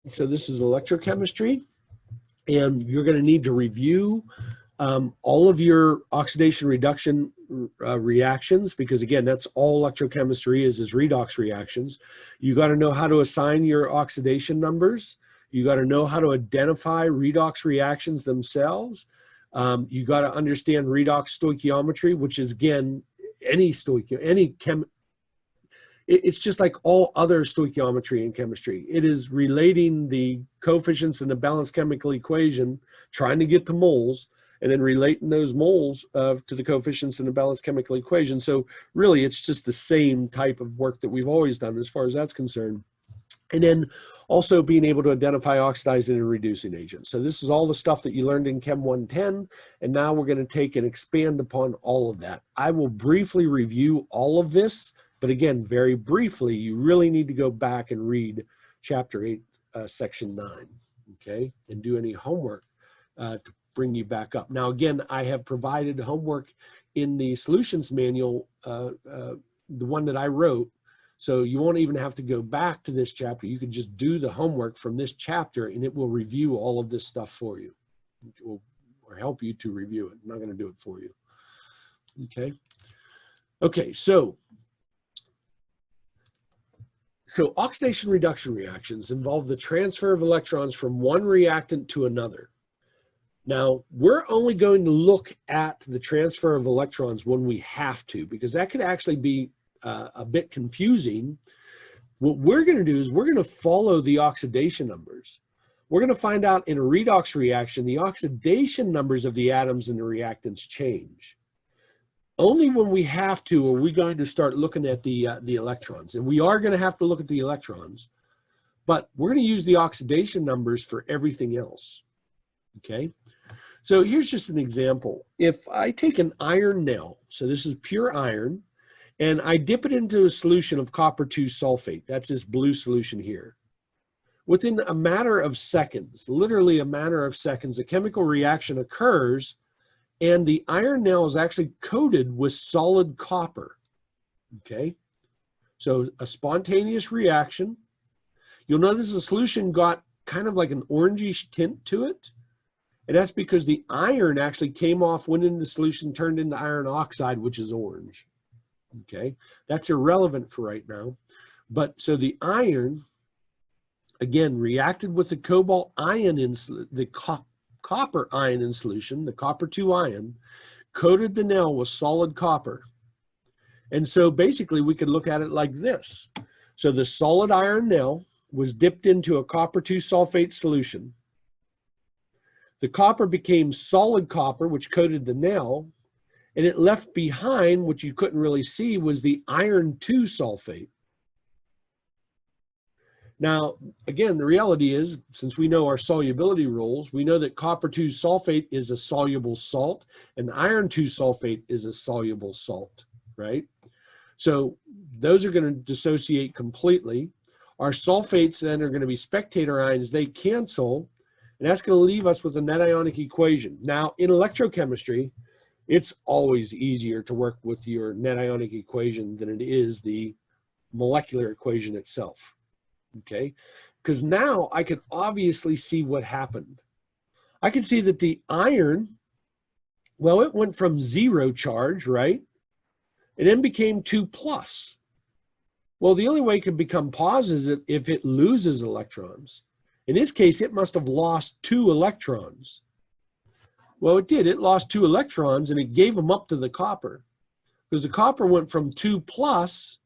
So this is electrochemistry, and you're going to need to review all of your oxidation reduction reactions, because again, that's all electrochemistry is redox reactions. You got to know how to assign your oxidation numbers. You got to know how to identify redox reactions themselves. You got to understand redox stoichiometry, which is again, it's just like all other stoichiometry in chemistry. It is relating the coefficients in the balanced chemical equation, trying to get the moles, and then relating those moles to the coefficients in the balanced chemical equation. So really, it's just the same type of work that we've always done as far as that's concerned. And then also being able to identify oxidizing and reducing agents. So this is all the stuff that you learned in Chem 110, and now we're going to take and expand upon all of that. I will briefly review all of this, but again, very briefly, you really need to go back and read Chapter 8, Section 9, okay, and do any homework to bring you back up. Now, again, I have provided homework in the solutions manual, the one that I wrote, so you won't even have to go back to this chapter. You can just do the homework from this chapter, and it will review all of this stuff for you, or help you to review it. I'm not going to do it for you, okay? Okay, so oxidation-reduction reactions involve the transfer of electrons from one reactant to another. Now, we're only going to look at the transfer of electrons when we have to, because that could actually be a bit confusing. What we're going to do is we're going to follow the oxidation numbers. We're going to find out in a redox reaction, the oxidation numbers of the atoms and the reactants change. Only when we have to are we going to start looking at the electrons. And we are going to have to look at the electrons, but we're going to use the oxidation numbers for everything else, okay? So here's just an example. If I take an iron nail, so this is pure iron, and I dip it into a solution of copper 2 sulfate, that's this blue solution here. Within a matter of seconds, literally a matter of seconds, a chemical reaction occurs, and the iron nail is actually coated with solid copper, okay? So a spontaneous reaction. You'll notice the solution got kind of like an orangish tint to it, and that's because the iron actually came off, went into the solution, turned into iron oxide, which is orange, okay? That's irrelevant for right now. But so the iron, again, reacted with the cobalt ion in the copper ion in solution, the copper 2 ion, coated the nail with solid copper. And so basically we could look at it like this. So the solid iron nail was dipped into a copper 2 sulfate solution. The copper became solid copper, which coated the nail, and it left behind, which you couldn't really see, was the iron 2 sulfate. Now, again, the reality is, since we know our solubility rules, we know that copper 2 sulfate is a soluble salt and iron 2 sulfate is a soluble salt, right? So those are going to dissociate completely. Our sulfates then are going to be spectator ions. They cancel, and that's going to leave us with a net ionic equation. Now, in electrochemistry, it's always easier to work with your net ionic equation than it is the molecular equation itself. Okay, because now I can obviously see what happened. I can see that the iron, well, it went from 0 charge, right? It then became 2+. Well, the only way it could become positive if it loses electrons. In this case, it must have lost 2 electrons. Well, it did. It lost 2 electrons and it gave them up to the copper, because the copper went from 2+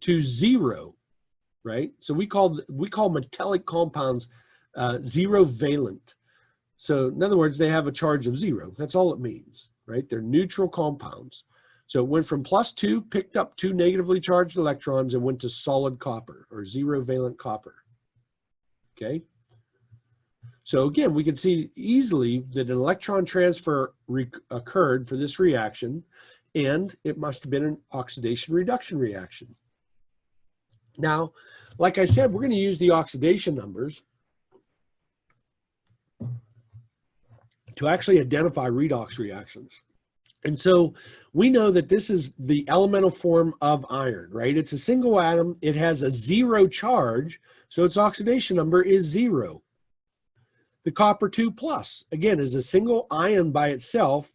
to 0. Right? So we call metallic compounds 0 valent. So in other words, they have a charge of 0. That's all it means, right? They're neutral compounds. So it went from +2, picked up 2 negatively charged electrons and went to solid copper, or 0 valent copper, okay? So again, we can see easily that an electron transfer occurred for this reaction, and it must have been an oxidation-reduction reaction. Now, like I said, we're going to use the oxidation numbers to actually identify redox reactions. And so we know that this is the elemental form of iron, right? It's a single atom. It has a 0 charge, so its oxidation number is 0. The copper 2+, again, is a single ion by itself,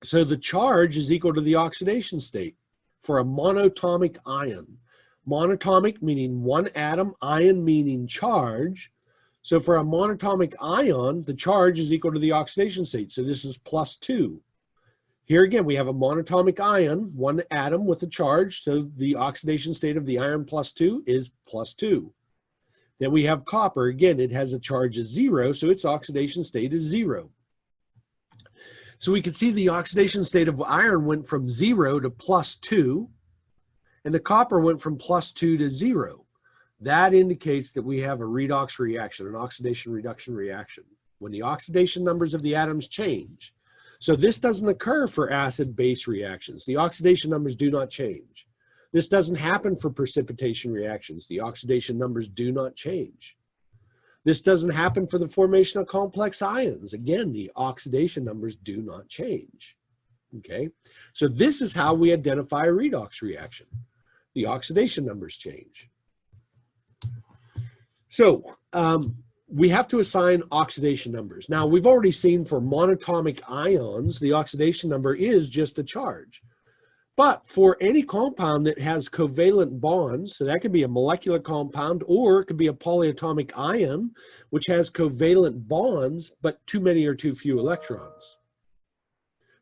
so the charge is equal to the oxidation state for a monatomic ion. Monatomic meaning one atom, ion meaning charge. So for a monatomic ion, the charge is equal to the oxidation state. So this is +2. Here again, we have a monatomic ion, one atom with a charge. So the oxidation state of the iron +2 is +2. Then we have copper. Again, it has a charge of 0, so its oxidation state is 0. So we can see the oxidation state of iron went from 0 to +2, and the copper went from +2 to 0. That indicates that we have a redox reaction, an oxidation-reduction reaction, when the oxidation numbers of the atoms change. So this doesn't occur for acid-base reactions. The oxidation numbers do not change. This doesn't happen for precipitation reactions. The oxidation numbers do not change. This doesn't happen for the formation of complex ions. Again, the oxidation numbers do not change. Okay, so this is how we identify a redox reaction. The oxidation numbers change. So we have to assign oxidation numbers. Now, we've already seen for monatomic ions, the oxidation number is just a charge. But for any compound that has covalent bonds, so that could be a molecular compound, or it could be a polyatomic ion, which has covalent bonds, but too many or too few electrons.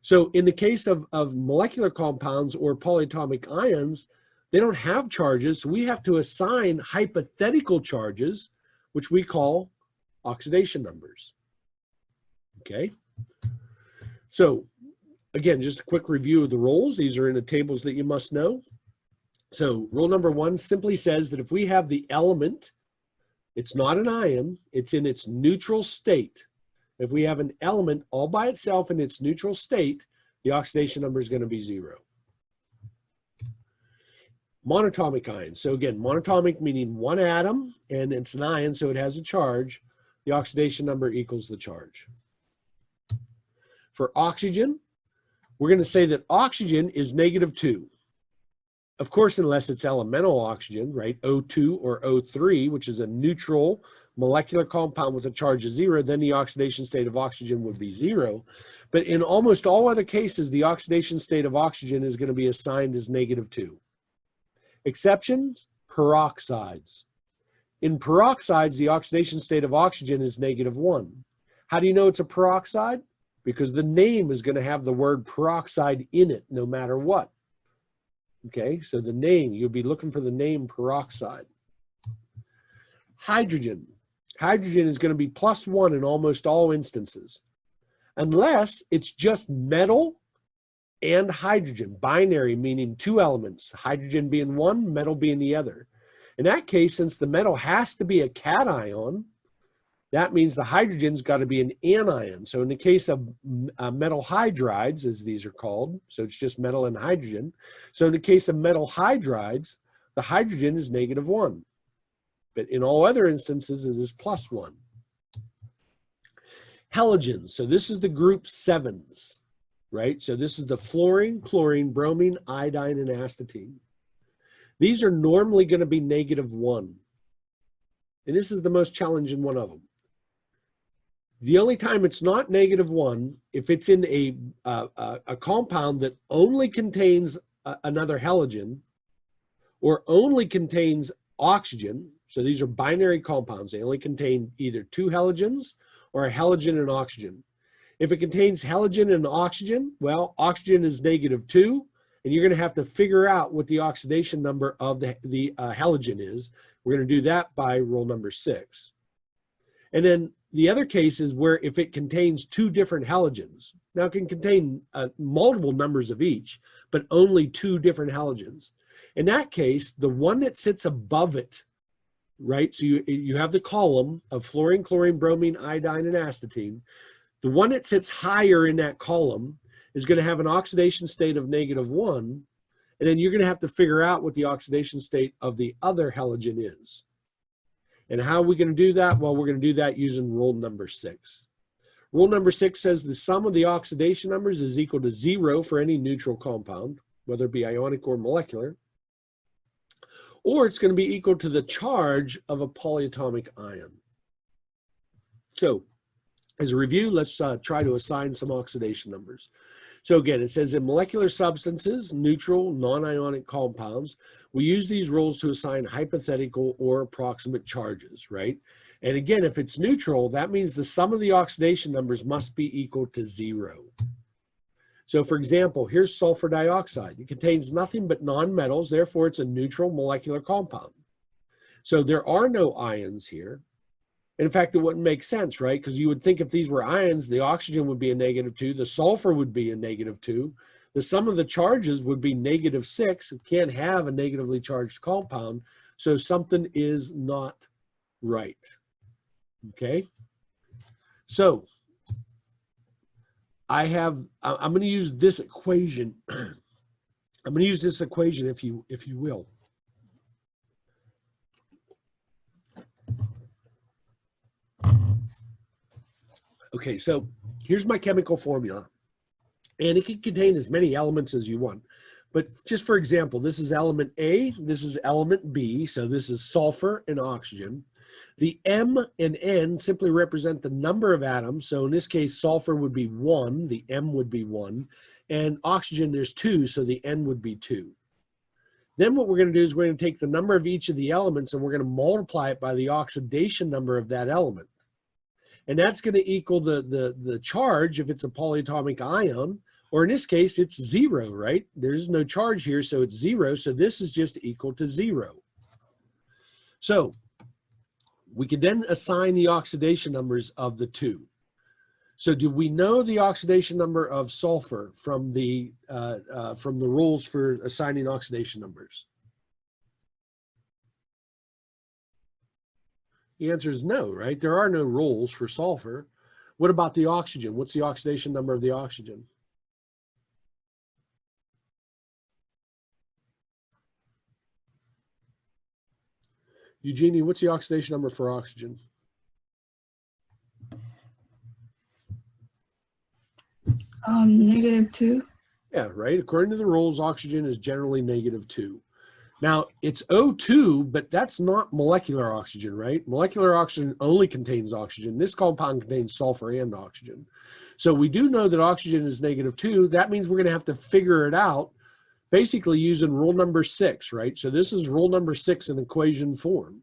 So in the case of molecular compounds or polyatomic ions, they don't have charges, so we have to assign hypothetical charges, which we call oxidation numbers. Okay? So again, just a quick review of the roles. These are in the tables that you must know. So rule number 1 simply says that if we have the element, it's not an ion, it's in its neutral state. If we have an element all by itself in its neutral state, the oxidation number is going to be 0. Monatomic ions. So again, monatomic meaning one atom, and it's an ion, so it has a charge. The oxidation number equals the charge. For oxygen, we're going to say that oxygen is -2. Of course, unless it's elemental oxygen, right? O2 or O3, which is a neutral molecular compound with a charge of 0, then the oxidation state of oxygen would be 0. But in almost all other cases, the oxidation state of oxygen is going to be assigned as -2. Exceptions, peroxides. In peroxides, the oxidation state of oxygen is -1. How do you know it's a peroxide? Because the name is going to have the word peroxide in it no matter what. Okay, so the name, you'll be looking for the name peroxide. Hydrogen. Hydrogen is going to be +1 in almost all instances, unless it's just metal and hydrogen, binary, meaning 2 elements, hydrogen being one, metal being the other. In that case, since the metal has to be a cation, that means the hydrogen's got to be an anion. So in the case of metal hydrides, as these are called, so it's just metal and hydrogen. So in the case of metal hydrides, the hydrogen is -1. But in all other instances, it is +1. Halogens. So this is the group 7s, right? So this is the fluorine, chlorine, bromine, iodine, and astatine. These are normally going to be -1. And this is the most challenging one of them. The only time it's not -1, if it's in a compound that only contains another halogen or only contains oxygen. So these are binary compounds. They only contain either 2 halogens or a halogen and oxygen. If it contains halogen and oxygen, well, oxygen is -2, and you're going to have to figure out what the oxidation number of the halogen is. We're going to do that by rule number 6. And then the other case is where if it contains 2 different halogens, now it can contain multiple numbers of each, but only 2 different halogens. In that case, the one that sits above it, right? So you have the column of fluorine, chlorine, bromine, iodine, and astatine. The one that sits higher in that column is going to have an oxidation state of -1, and then you're going to have to figure out what the oxidation state of the other halogen is. And how are we going to do that? Well, we're going to do that using rule number 6. Rule number 6 says the sum of the oxidation numbers is equal to 0 for any neutral compound, whether it be ionic or molecular, or it's going to be equal to the charge of a polyatomic ion. So as a review, let's try to assign some oxidation numbers. So again, it says in molecular substances, neutral, non-ionic compounds, we use these rules to assign hypothetical or approximate charges, right? And again, if it's neutral, that means the sum of the oxidation numbers must be equal to 0. So for example, here's sulfur dioxide. It contains nothing but nonmetals, therefore it's a neutral molecular compound. So there are no ions here. In fact, it wouldn't make sense, right? Because you would think if these were ions, the oxygen would be a -2, the sulfur would be a -2, the sum of the charges would be -6. You can't have a negatively charged compound, so something is not right, okay? So I'm going to use this equation. I'm going to use this equation, if you will. Okay, so here's my chemical formula, and it can contain as many elements as you want. But just for example, this is element A, this is element B, so this is sulfur and oxygen. The M and N simply represent the number of atoms. So in this case, sulfur would be 1, the M would be 1, and oxygen there's 2, so the N would be 2. Then what we're going to do is we're going to take the number of each of the elements and we're going to multiply it by the oxidation number of that element. And that's going to equal the charge if it's a polyatomic ion, or in this case, it's 0, right? There's no charge here, so it's 0. So this is just equal to 0. So we can then assign the oxidation numbers of the two. So do we know the oxidation number of sulfur from the rules for assigning oxidation numbers? The answer is no, right? There are no rules for sulfur. What about the oxygen? What's the oxidation number of the oxygen? Eugenie, what's the oxidation number for oxygen? -2. Yeah, right. According to the rules, oxygen is generally -2. Now, it's O2, but that's not molecular oxygen, right? Molecular oxygen only contains oxygen. This compound contains sulfur and oxygen. So we do know that oxygen is -2. That means we're going to have to figure it out basically using rule number 6, right? So this is rule number 6 in equation form.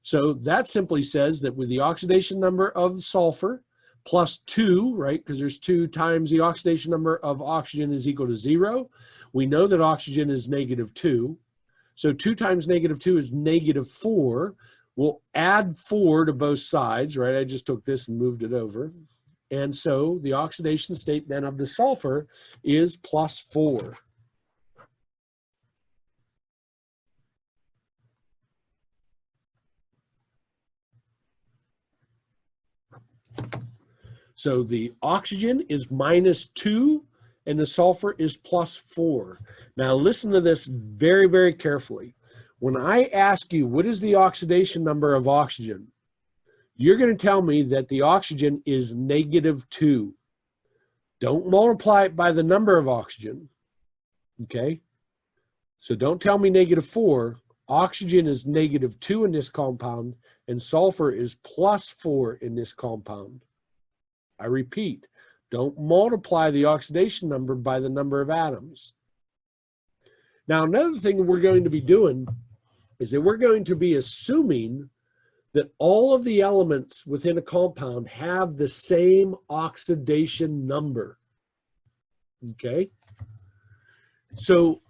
So that simply says that with the oxidation number of sulfur plus 2, right, because there's 2 times the oxidation number of oxygen is equal to 0. We know that oxygen is -2. So 2 times -2 is -4. We'll add 4 to both sides, right? I just took this and moved it over. And so the oxidation state then of the sulfur is +4. So the oxygen is -2 and the sulfur is +4. Now listen to this very, very carefully. When I ask you, what is the oxidation number of oxygen? You're going to tell me that the oxygen is -2. Don't multiply it by the number of oxygen, okay? So don't tell me -4. Oxygen is -2 in this compound, and sulfur is +4 in this compound. I repeat, don't multiply the oxidation number by the number of atoms. Now, another thing we're going to be doing is that we're going to be assuming that all of the elements within a compound have the same oxidation number, okay? So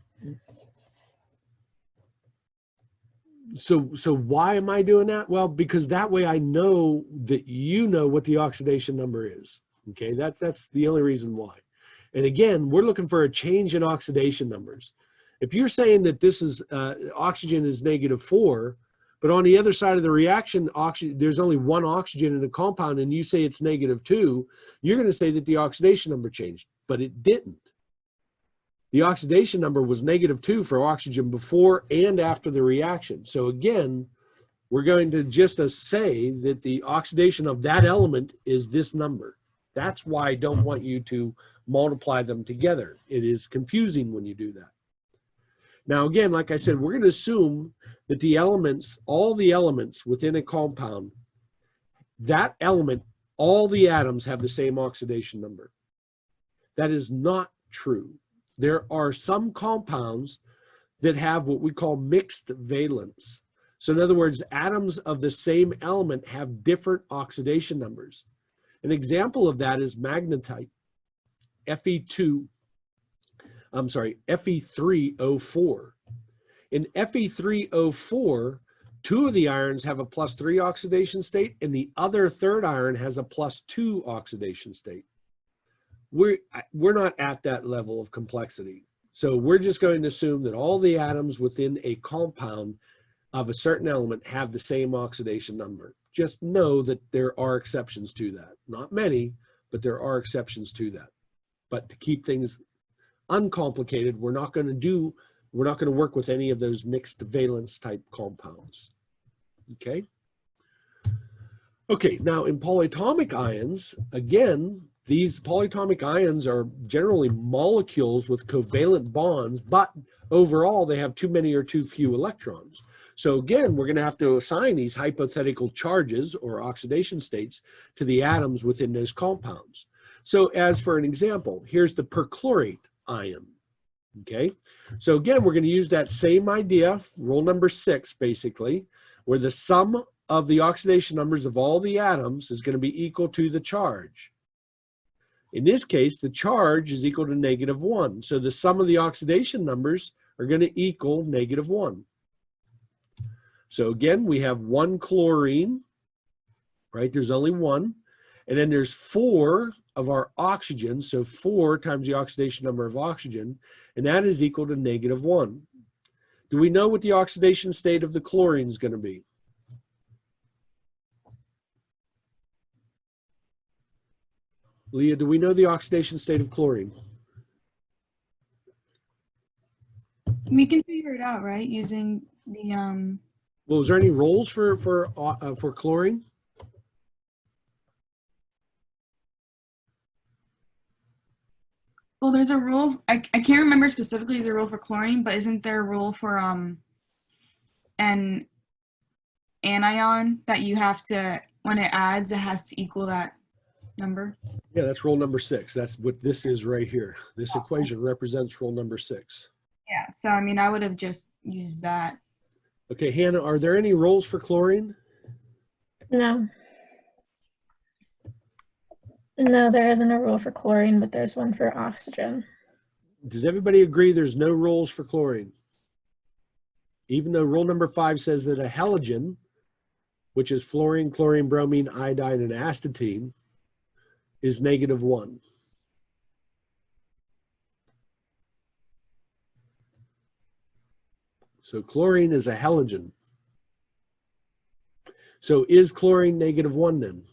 why am I doing that? Well, because that way I know that you know what the oxidation number is, okay? That's the only reason why. And again, we're looking for a change in oxidation numbers. If you're saying that this is oxygen is -4, but on the other side of the reaction, there's only one oxygen in a compound, and you say it's -2, you're going to say that the oxidation number changed, but it didn't. The oxidation number was -2 for oxygen before and after the reaction. So again, we're going to just say that the oxidation of that element is this number. That's why I don't want you to multiply them together. It is confusing when you do that. Now, again, like I said, we're going to assume that the elements, all the elements within a compound, that element, all the atoms have the same oxidation number. That is not true. There are some compounds that have what we call mixed valence. So in other words, atoms of the same element have different oxidation numbers. An example of that is magnetite, Fe3O4. In Fe3O4, two of the irons have a +3 oxidation state, and the other third iron has a +2 oxidation state. We're not at that level of complexity. So we're just going to assume that all the atoms within a compound of a certain element have the same oxidation number. Just know that there are exceptions to that. Not many, but there are exceptions to that. But to keep things uncomplicated, we're not going to work with any of those mixed valence type compounds. Okay? Okay, now in polyatomic ions, again, these polyatomic ions are generally molecules with covalent bonds, but overall they have too many or too few electrons. So again, we're going to have to assign these hypothetical charges or oxidation states to the atoms within those compounds. So as for an example, here's the perchlorate ion. Okay, so again, we're going to use that same idea, rule number 6, basically, where the sum of the oxidation numbers of all the atoms is going to be equal to the charge. In this case, the charge is equal to -1. So the sum of the oxidation numbers are going to equal -1. So again, we have 1 chlorine, right? There's only 1. And then there's 4 of our oxygen. So 4 times the oxidation number of oxygen. And that is equal to -1. Do we know what the oxidation state of the chlorine is going to be? Leah, do we know the oxidation state of chlorine? We can figure it out, right? Using the Well, is there any roles for chlorine? Well, there's a rule. I can't remember specifically the rule for chlorine, but isn't there a rule for an anion that you have to, when it adds, it has to equal that number? Yeah, that's rule number 6. That's what this is right here. This equation represents rule number 6. Yeah, so I mean, I would have just used that. Okay, Hannah, are there any roles for chlorine? No. No, there isn't a rule for chlorine, but there's one for oxygen. Does everybody agree there's no roles for chlorine? Even though rule number 5 says that a halogen, which is fluorine, chlorine, bromine, iodine, and astatine, is -1. So chlorine is a halogen. So is chlorine -1 then?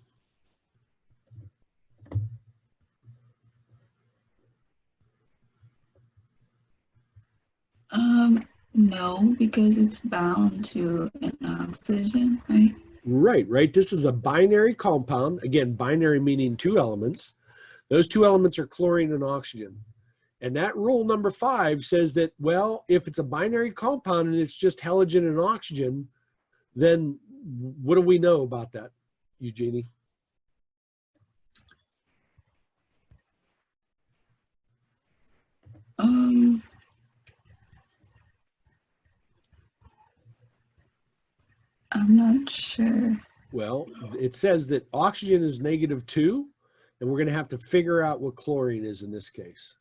No, because it's bound to an oxygen, right? Right. This is a binary compound. Again, binary meaning 2 elements. Those 2 elements are chlorine and oxygen. And that rule number 5 says that, well, if it's a binary compound and it's just halogen and oxygen, then what do we know about that, Eugenie? I'm not sure. Well, it says that oxygen is -2, and we're going to have to figure out what chlorine is in this case.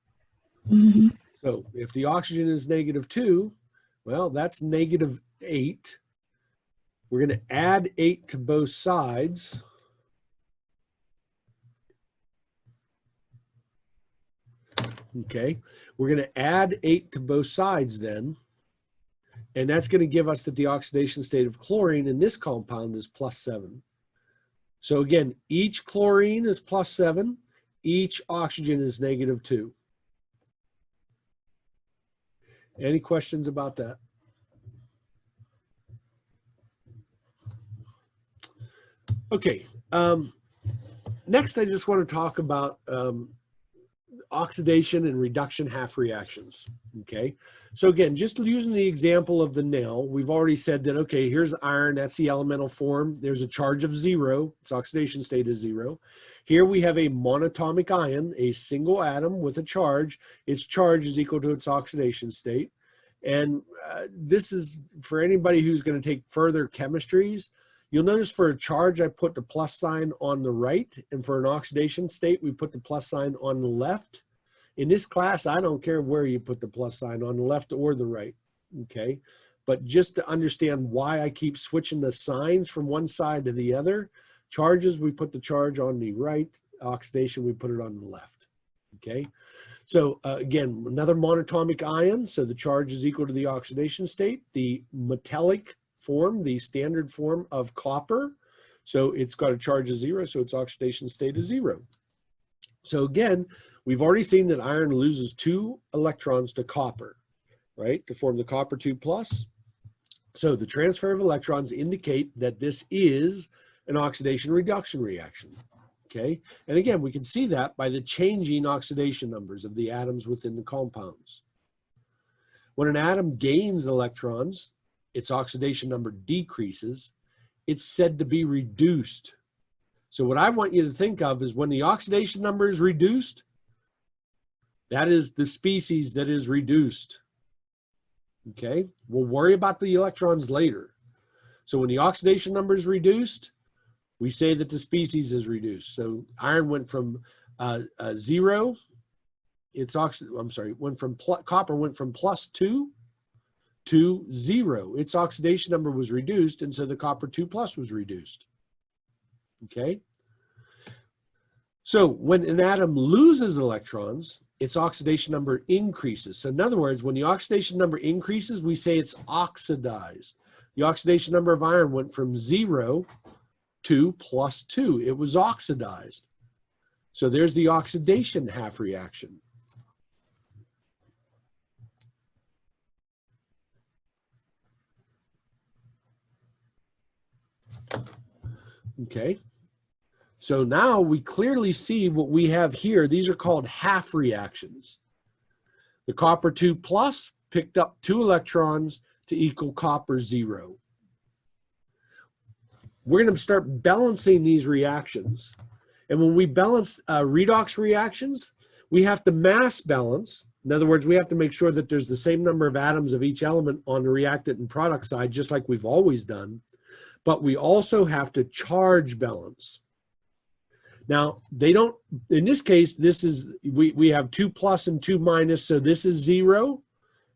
Mm-hmm. So if the oxygen is -2, well, that's -8. We're going to add 8 to both sides. Okay, we're going to add 8 to both sides then. And that's going to give us that the oxidation state of chlorine in this compound is +7. So again, each chlorine is +7, each oxygen is -2. Any questions about that? Okay. Next, I just want to talk about oxidation and reduction half reactions. Okay. So again, just using the example of the nail, we've already said that, okay, here's iron, that's the elemental form. There's a charge of 0, its oxidation state is 0. Here we have a monatomic ion, a single atom with a charge. Its charge is equal to its oxidation state. And this is for anybody who's going to take further chemistries. You'll notice for a charge, I put the plus sign on the right, and for an oxidation state, we put the plus sign on the left. In this class, I don't care where you put the plus sign, on the left or the right, okay? But just to understand why I keep switching the signs from one side to the other, charges, we put the charge on the right, oxidation, we put it on the left, okay? So again, another monatomic ion, so the charge is equal to the oxidation state. The metallic form, the standard form of copper, so it's got a charge of 0, so its oxidation state is 0. So again, we've already seen that iron loses 2 electrons to copper, right, to form the copper 2+. So the transfer of electrons indicate that this is an oxidation-reduction reaction, okay? And again, we can see that by the changing oxidation numbers of the atoms within the compounds. When an atom gains electrons, its oxidation number decreases. It's said to be reduced. So what I want you to think of is when the oxidation number is reduced, that is the species that is reduced. Okay, we'll worry about the electrons later. So when the oxidation number is reduced, we say that the species is reduced. So iron went from 0, copper went from +2 to 0. Its oxidation number was reduced, and so the copper 2+ was reduced. Okay? So when an atom loses electrons, its oxidation number increases. So in other words, when the oxidation number increases, we say it's oxidized. The oxidation number of iron went from 0 to +2. It was oxidized. So there's the oxidation half reaction. Okay, so now we clearly see what we have here. These are called half reactions. The copper 2+ picked up 2 electrons to equal copper 0. We're going to start balancing these reactions. And when we balance redox reactions, we have to mass balance. In other words, we have to make sure that there's the same number of atoms of each element on the reactant and product side, just like we've always done. But we also have to charge balance. Now, they don't, in this case, this is, we have 2+ and 2-, so this is 0,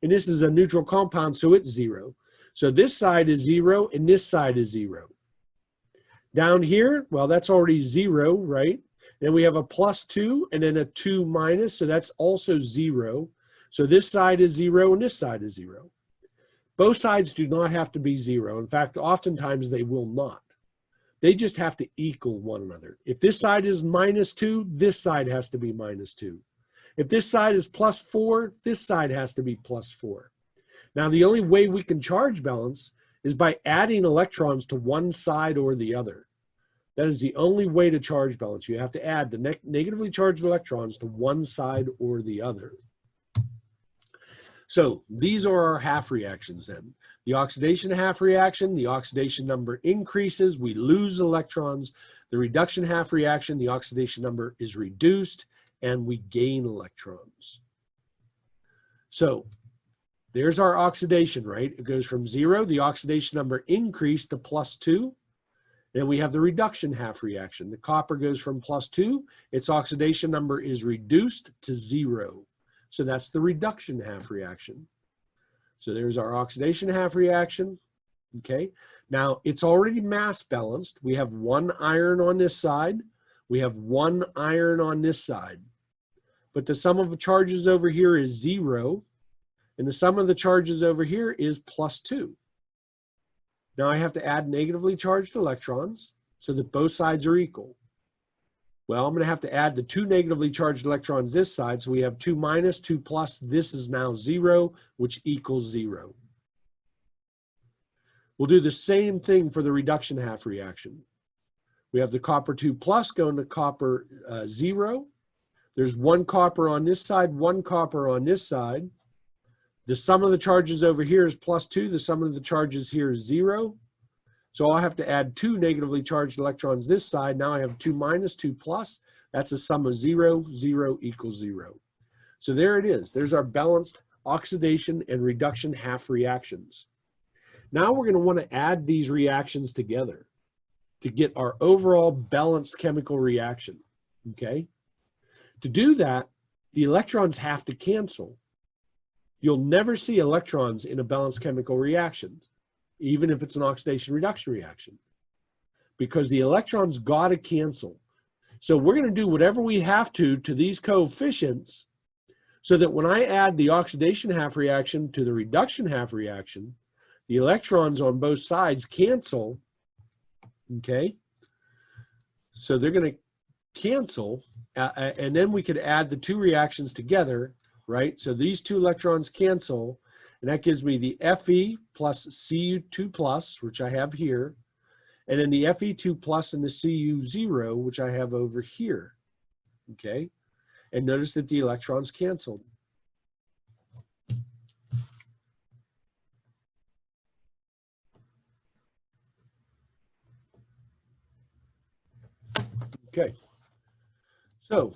and this is a neutral compound, so it's 0. So this side is 0, and this side is 0. Down here, well, that's already 0, right? And we have a +2 and then a 2-, so that's also 0. So this side is 0 and this side is 0. Both sides do not have to be 0. In fact, oftentimes they will not. They just have to equal one another. If this side is -2, this side has to be -2. If this side is +4, this side has to be +4. Now, the only way we can charge balance is by adding electrons to one side or the other. That is the only way to charge balance. You have to add the negatively charged electrons to one side or the other. So these are our half reactions then. The oxidation half reaction, the oxidation number increases, we lose electrons. The reduction half reaction, the oxidation number is reduced and we gain electrons. So there's our oxidation, right? It goes from 0, the oxidation number increased to +2. Then we have the reduction half reaction. The copper goes from +2, its oxidation number is reduced to 0. So that's the reduction half reaction. So there's our oxidation half reaction, okay? Now, it's already mass balanced. We have 1 iron on this side. We have 1 iron on this side. But the sum of the charges over here is 0, and the sum of the charges over here is +2. Now I have to add negatively charged electrons so that both sides are equal. Well, I'm going to have to add the 2 negatively charged electrons this side, so we have 2-, 2+, this is now 0, which equals 0. We'll do the same thing for the reduction half reaction. We have the copper 2 plus going to copper 0. There's 1 copper on this side, 1 copper on this side. The sum of the charges over here is +2. The sum of the charges here is 0. So I'll have to add 2 negatively charged electrons this side. Now I have 2 minus, 2 plus. That's a sum of 0, 0 equals 0. So there it is. There's our balanced oxidation and reduction half reactions. Now we're going to want to add these reactions together to get our overall balanced chemical reaction, okay? To do that, the electrons have to cancel. You'll never see electrons in a balanced chemical reaction, even if it's an oxidation-reduction reaction, because the electrons got to cancel. So we're going to do whatever we have to these coefficients so that when I add the oxidation half reaction to the reduction half reaction, the electrons on both sides cancel, okay? So they're going to cancel, and then we could add the 2 reactions together, right? So these 2 electrons cancel, and that gives me the Fe plus Cu2 plus, which I have here, and then the Fe2 plus and the Cu0, which I have over here, okay? And notice that the electrons canceled. Okay, so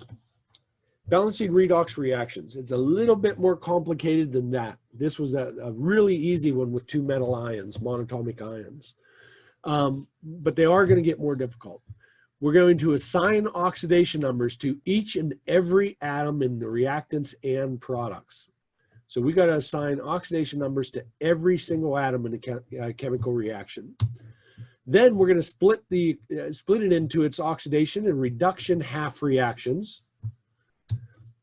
balancing redox reactions. It's a little bit more complicated than that. This was a really easy one with 2 metal ions, monatomic ions. But they are going to get more difficult. We're going to assign oxidation numbers to each and every atom in the reactants and products. So we got to assign oxidation numbers to every single atom in a chemical reaction. Then we're going to split it into its oxidation and reduction half reactions.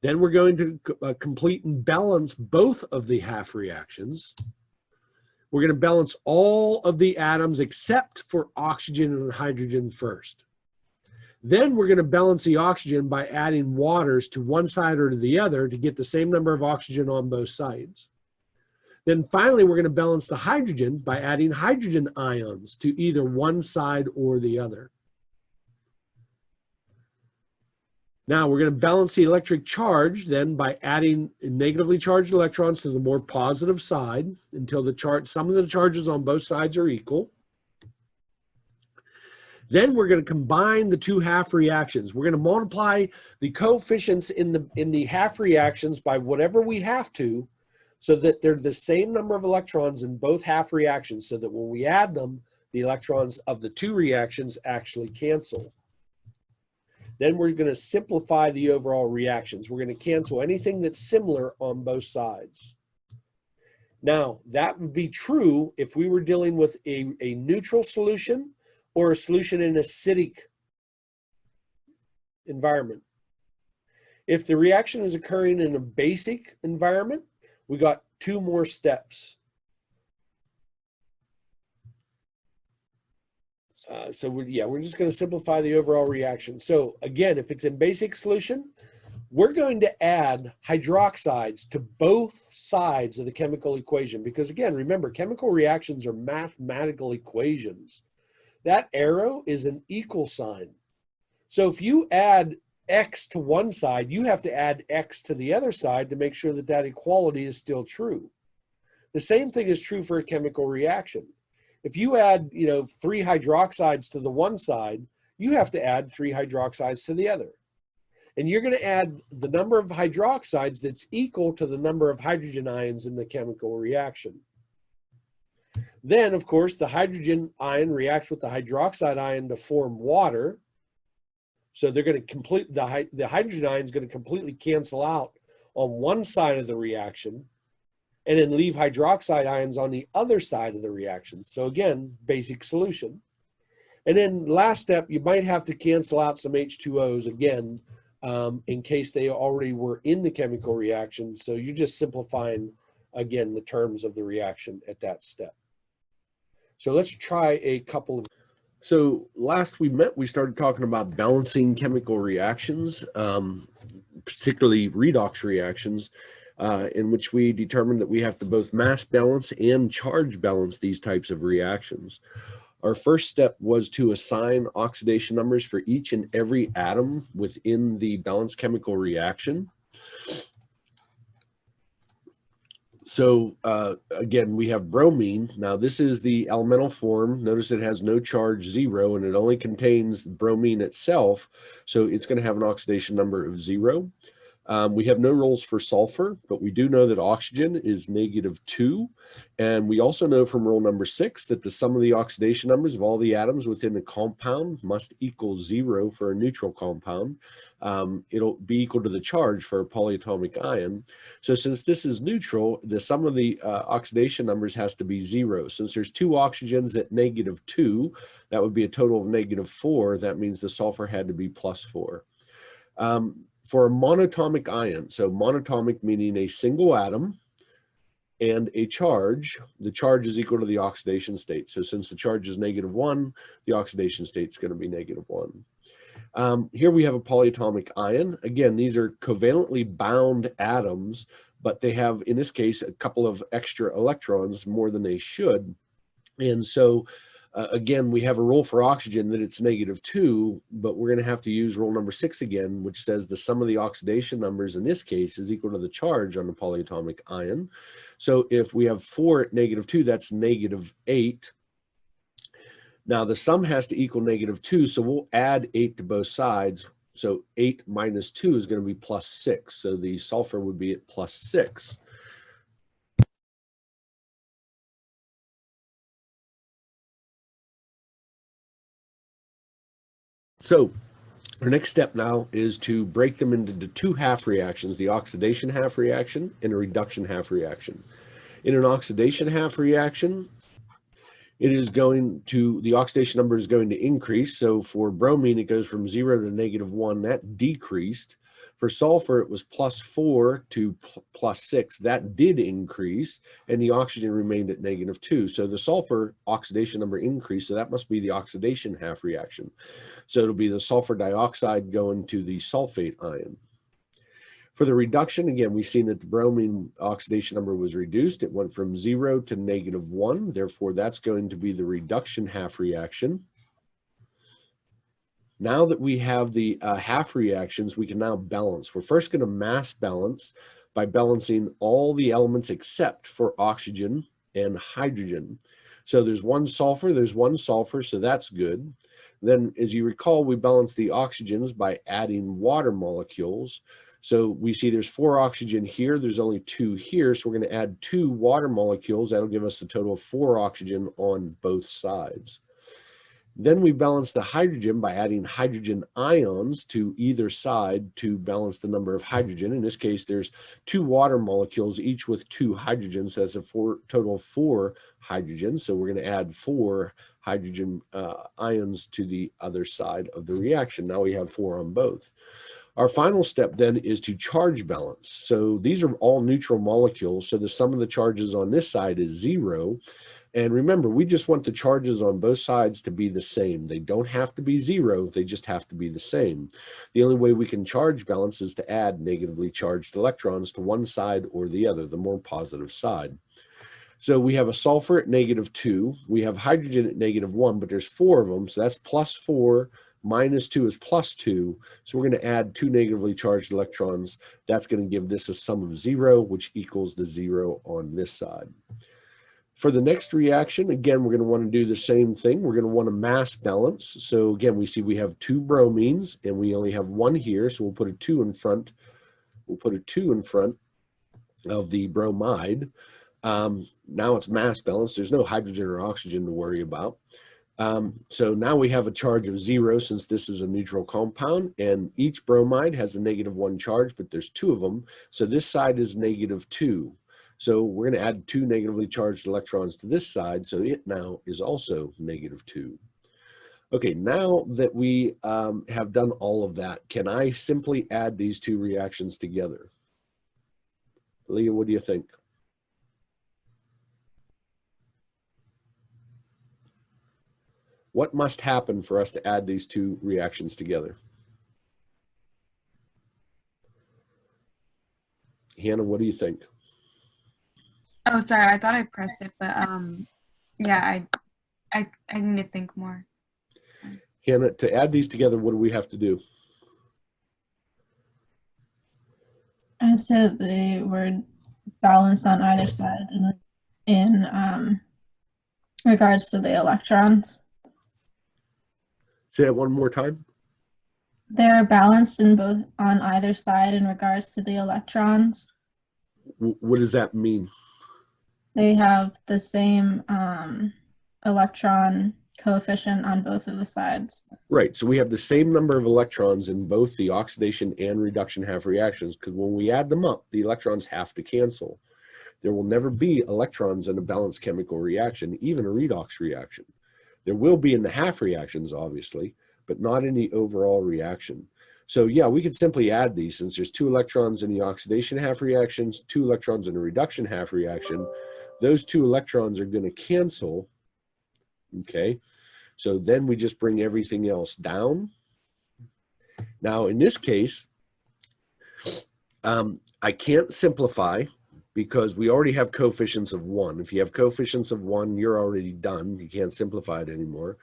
Then we're going to complete and balance both of the half reactions. We're going to balance all of the atoms except for oxygen and hydrogen first. Then we're going to balance the oxygen by adding waters to one side or to the other to get the same number of oxygen on both sides. Then finally, we're going to balance the hydrogen by adding hydrogen ions to either one side or the other. Now we're going to balance the electric charge then by adding negatively charged electrons to the more positive side until the sum of the charges on both sides are equal. Then we're going to combine the 2 half reactions. We're going to multiply the coefficients in the half reactions by whatever we have to, so that they're the same number of electrons in both half reactions, so that when we add them, the electrons of the 2 reactions actually cancel. Then we're going to simplify the overall reactions. We're going to cancel anything that's similar on both sides. Now, that would be true if we were dealing with a neutral solution or a solution in an acidic environment. If the reaction is occurring in a basic environment, we got 2 more steps. We're just going to simplify the overall reaction. So again, if it's in basic solution, we're going to add hydroxides to both sides of the chemical equation. Because again, remember, chemical reactions are mathematical equations. That arrow is an equal sign. So if you add X to one side, you have to add X to the other side to make sure that that equality is still true. The same thing is true for a chemical reaction. If you add, 3 hydroxides to the one side, you have to add 3 hydroxides to the other. And you're going to add the number of hydroxides that's equal to the number of hydrogen ions in the chemical reaction. Then, of course, the hydrogen ion reacts with the hydroxide ion to form water. So they're going to the hydrogen ion is going to completely cancel out on one side of the reaction and then leave hydroxide ions on the other side of the reaction. So again, basic solution. And then last step, you might have to cancel out some H2Os again in case they already were in the chemical reaction. So you're just simplifying, again, the terms of the reaction at that step. So let's try a couple of. So last we met, we started talking about balancing chemical reactions, particularly redox reactions, in which we determined that we have to both mass balance and charge balance these types of reactions. Our first step was to assign oxidation numbers for each and every atom within the balanced chemical reaction. So again, we have bromine. Now this is the elemental form. Notice it has no charge, 0, and it only contains bromine itself. So it's going to have an oxidation number of 0. We have no rules for sulfur, but we do know that oxygen is -2. And we also know from rule number 6 that the sum of the oxidation numbers of all the atoms within a compound must equal 0 for a neutral compound. It'll be equal to the charge for a polyatomic ion. So since this is neutral, the sum of the oxidation numbers has to be 0. Since there's 2 oxygens at -2, that would be a total of -4. That means the sulfur had to be +4. For a monatomic ion, so monatomic meaning a single atom and a charge, the charge is equal to the oxidation state. So since the charge is -1, the oxidation state is going to be -1. Here we have a polyatomic ion. Again, these are covalently bound atoms, but they have, in this case, a couple of extra electrons, more than they should. And so again, we have a rule for oxygen that it's -2, but we're going to have to use rule number 6 again, which says the sum of the oxidation numbers in this case is equal to the charge on the polyatomic ion. So if we have 4 at -2, that's -8. Now the sum has to equal -2, so we'll add 8 to both sides. So 8 minus 2 is going to be +6. So the sulfur would be at +6. So our next step now is to break them into the 2 half reactions, the oxidation half reaction and a reduction half reaction. In an oxidation half reaction, the oxidation number is going to increase. So for bromine, it goes from 0 to -1, that decreased. For sulfur, it was +4 to +6, that did increase, and the oxygen remained at -2. So the sulfur oxidation number increased, so that must be the oxidation half reaction. So it'll be the sulfur dioxide going to the sulfate ion. For the reduction, again, we've seen that the bromine oxidation number was reduced. It went from 0 to -1. Therefore, that's going to be the reduction half reaction. Now that we have the half reactions, we can now balance. We're first going to mass balance by balancing all the elements except for oxygen and hydrogen. So there's one sulfur, so that's good. Then, as you recall, we balance the oxygens by adding water molecules. So we see there's 4 oxygen here, there's only 2 here, so we're going to add 2 water molecules. That'll give us a total of 4 oxygen on both sides. Then we balance the hydrogen by adding hydrogen ions to either side to balance the number of hydrogen. In this case, there's 2 water molecules, each with 2 hydrogens. So that's a total of 4 hydrogens. So we're going to add 4 hydrogen ions to the other side of the reaction. Now we have 4 on both. Our final step then is to charge balance. So these are all neutral molecules. So the sum of the charges on this side is 0. And remember, we just want the charges on both sides to be the same. They don't have to be 0, they just have to be the same. The only way we can charge balance is to add negatively charged electrons to one side or the other, the more positive side. So we have a sulfur at -2, we have hydrogen at -1, but there's 4 of them, so that's +4, -2 is +2, so we're going to add 2 negatively charged electrons. That's going to give this a sum of 0, which equals the 0 on this side. For the next reaction, again, we're going to want to do the same thing. We're going to want to mass balance. So again, we see we have 2 bromines and we only have 1 here. So we'll put a 2 in front. We'll put a 2 in front of the bromide. Now it's mass balance. There's no hydrogen or oxygen to worry about. So now we have a charge of 0 since this is a neutral compound, and each bromide has a -1 charge, but there's 2 of them. So this side is -2. So we're going to add 2 negatively charged electrons to this side, so it now is also -2. Okay, now that we have done all of that, can I simply add these 2 reactions together? Leah, what do you think? What must happen for us to add these 2 reactions together? Hannah, what do you think? Oh, sorry, I thought I pressed it, but yeah, I need to think more. Hannah, to add these together, what do we have to do? I said they were balanced on either side in regards to the electrons. Say that one more time. They're balanced in both on either side in regards to the electrons. What does that mean? They have the same electron coefficient on both of the sides. Right, so we have the same number of electrons in both the oxidation and reduction half reactions, because when we add them up, the electrons have to cancel. There will never be electrons in a balanced chemical reaction, even a redox reaction. There will be in the half reactions, obviously, but not in the overall reaction. So yeah, we could simply add these since there's 2 electrons in the oxidation half reactions, 2 electrons in the reduction half reaction. Those 2 electrons are going to cancel, okay? So then we just bring everything else down. Now in this case, I can't simplify because we already have coefficients of 1. If you have coefficients of 1, you're already done. You can't simplify it anymore.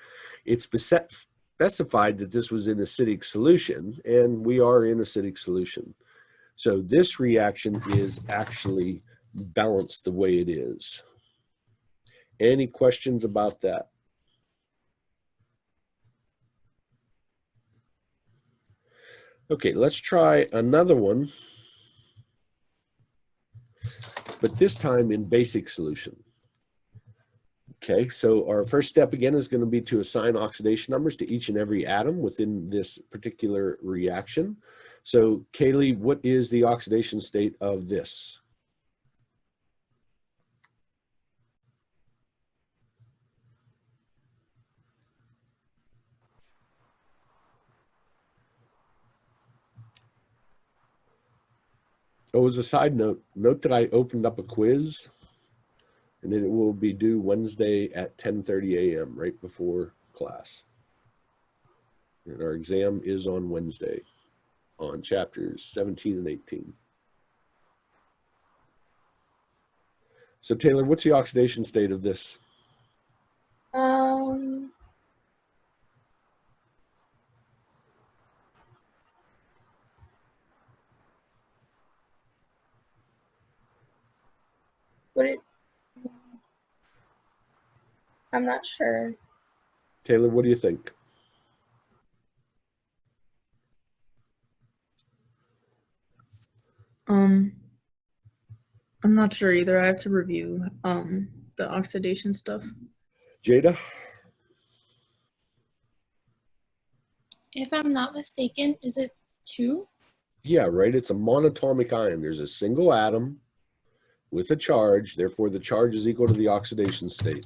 It's specified that this was in acidic solution, and we are in acidic solution. So this reaction is actually balanced the way it is. Any questions about that? Okay, let's try another one, but this time in basic solution. Okay, so our first step again is going to be to assign oxidation numbers to each and every atom within this particular reaction. So Kaylee, what is the oxidation state of this? Oh, as a side note, note that I opened up a quiz and it will be due Wednesday at 10:30 a.m. right before class. And our exam is on Wednesday on chapters 17 and 18. So Taylor, what's the oxidation state of this? I'm not sure. Taylor, what do you think? I'm not sure either. I have to review the oxidation stuff. Jada? If I'm not mistaken, is it 2? Yeah, right. It's a monatomic ion. There's a single atom with a charge. Therefore, the charge is equal to the oxidation state.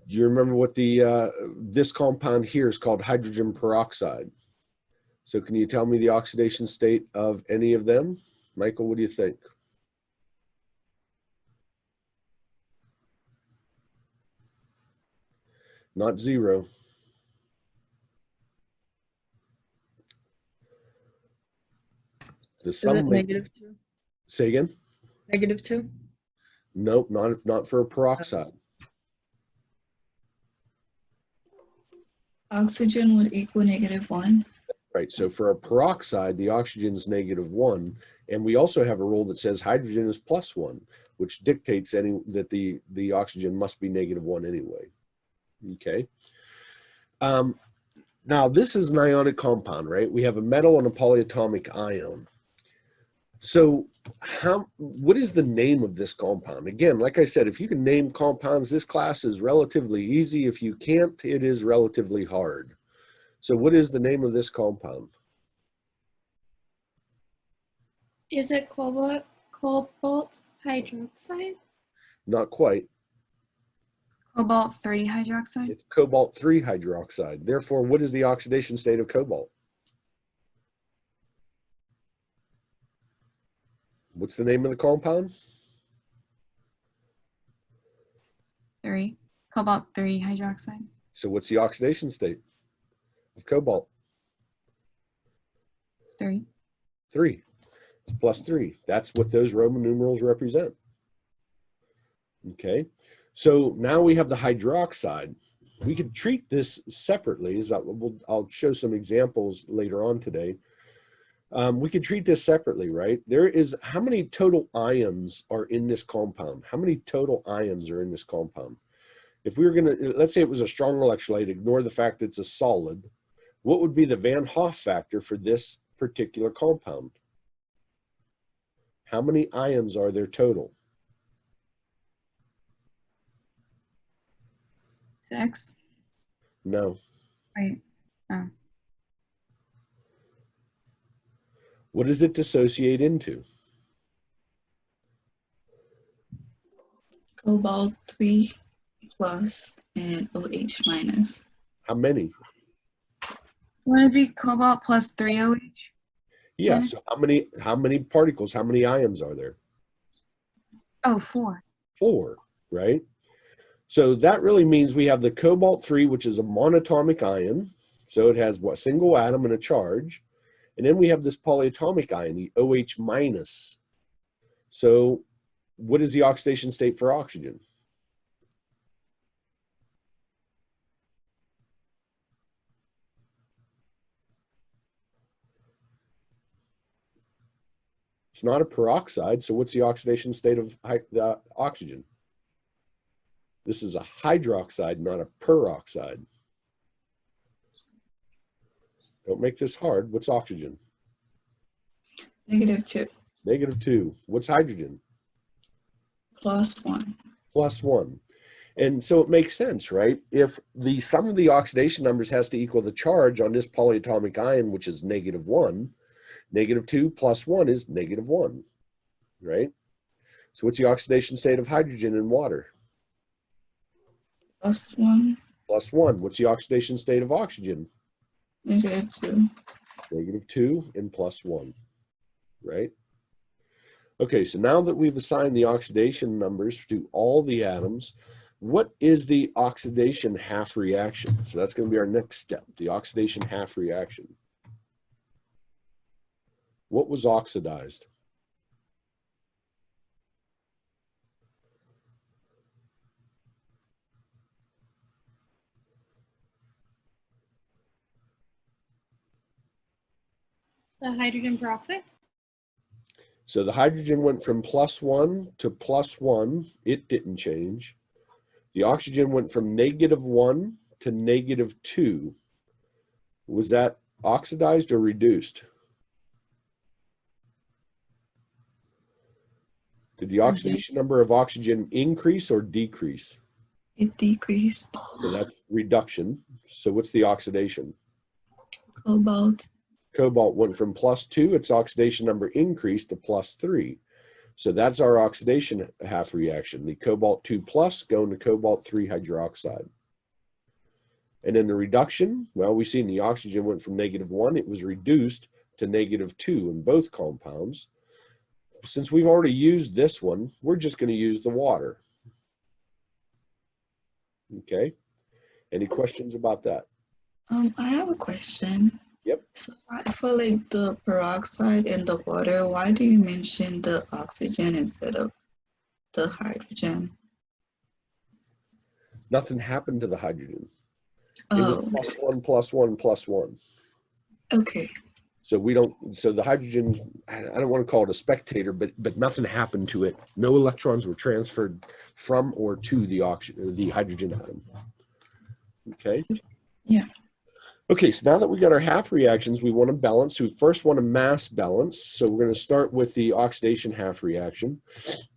You remember what this compound here is called hydrogen peroxide. So can you tell me the oxidation state of any of them? Michael, what do you think? Not 0. The Is it -2? Say again? -2? Nope, not for a peroxide. Oxygen would equal -1. Right, so for a peroxide, the oxygen is -1, and we also have a rule that says hydrogen is +1, which dictates that the oxygen must be -1 anyway. Okay. Now this is an ionic compound, right? We have a metal and a polyatomic ion. So what is the name of this compound? Again, like I said, if you can name compounds, this class is relatively easy. If you can't, it is relatively hard. So what is the name of this compound? Is it cobalt hydroxide? Not quite. Cobalt 3 hydroxide. It's cobalt 3 hydroxide. Therefore, what is the oxidation state of cobalt? What's the name of the compound? 3. Cobalt 3 hydroxide. So what's the oxidation state of cobalt? 3. 3. It's +3. That's what those Roman numerals represent. Okay. So now we have the hydroxide. We could treat this separately. I'll show some examples later on today. We could treat this separately, right? How many total ions are in this compound? How many total ions are in this compound? If we were going to, let's say it was a strong electrolyte, ignore the fact that it's a solid, what would be the Van Hoff factor for this particular compound? How many ions are there total? 6. No. Right. Oh. What does it dissociate into? Cobalt 3 plus and OH minus. How many? Would it be cobalt plus 3 OH? Yeah, so how many particles, how many ions are there? Oh, 4. 4, right? So that really means we have the cobalt 3, which is a monatomic ion. So it has what, single atom and a charge. And then we have this polyatomic ion, the OH minus. So what is the oxidation state for oxygen? It's not a peroxide, so what's the oxidation state of the oxygen? This is a hydroxide, not a peroxide. Don't make this hard. What's oxygen? -2. -2. What's hydrogen? +1. +1. And so it makes sense, right? If the sum of the oxidation numbers has to equal the charge on this polyatomic ion, which is -1, -2 plus 1 is -1, right? So what's the oxidation state of hydrogen in water? +1. +1. What's the oxidation state of oxygen? -2. -2 and +1, right? Okay, so now that we've assigned the oxidation numbers to all the atoms, what is the oxidation half reaction? So that's going to be our next step, the oxidation half reaction. What was oxidized? The hydrogen peroxide? So the hydrogen went from +1 to +1. It didn't change. The oxygen went from -1 to -2. Was that oxidized or reduced? Did the oxidation number of oxygen increase or decrease? It decreased. So that's reduction. So what's the oxidation? Cobalt. Cobalt went from +2, its oxidation number increased to +3. So that's our oxidation half reaction. The cobalt 2 plus going to cobalt 3 hydroxide. And then the reduction, well, we've seen the oxygen went from -1, it was reduced to -2 in both compounds. Since we've already used this one, we're just going to use the water. Okay. Any questions about that? I have a question. Yep. So for like the peroxide and the water, why do you mention the oxygen instead of the hydrogen? Nothing happened to the hydrogen. It Oh, was +1, +1, +1. okay. So the hydrogen, I don't want to call it a spectator, but nothing happened to it. No electrons were transferred from or to the hydrogen atom. Okay? Yeah. Okay, so now that we got our half reactions, we want to balance. So we first want to mass balance. So we're going to start with the oxidation half reaction.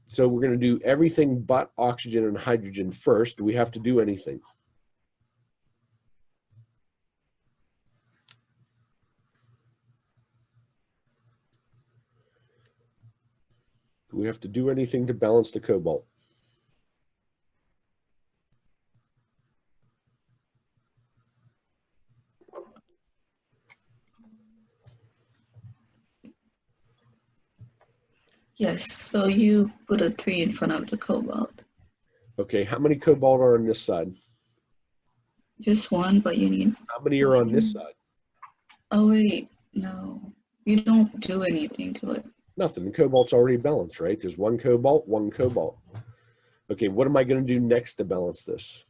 So we're going to do everything but oxygen and hydrogen first. Do we have to do anything? Do we have to do anything to balance the cobalt? Yes, so you put a 3 in front of the cobalt. Okay, how many cobalt are on this side? Just one, but you need. How many are on this side? Oh, wait, no. You don't do anything to it. Nothing. The cobalt's already balanced, right? There's one cobalt, one cobalt. Okay, what am I going to do next to balance this?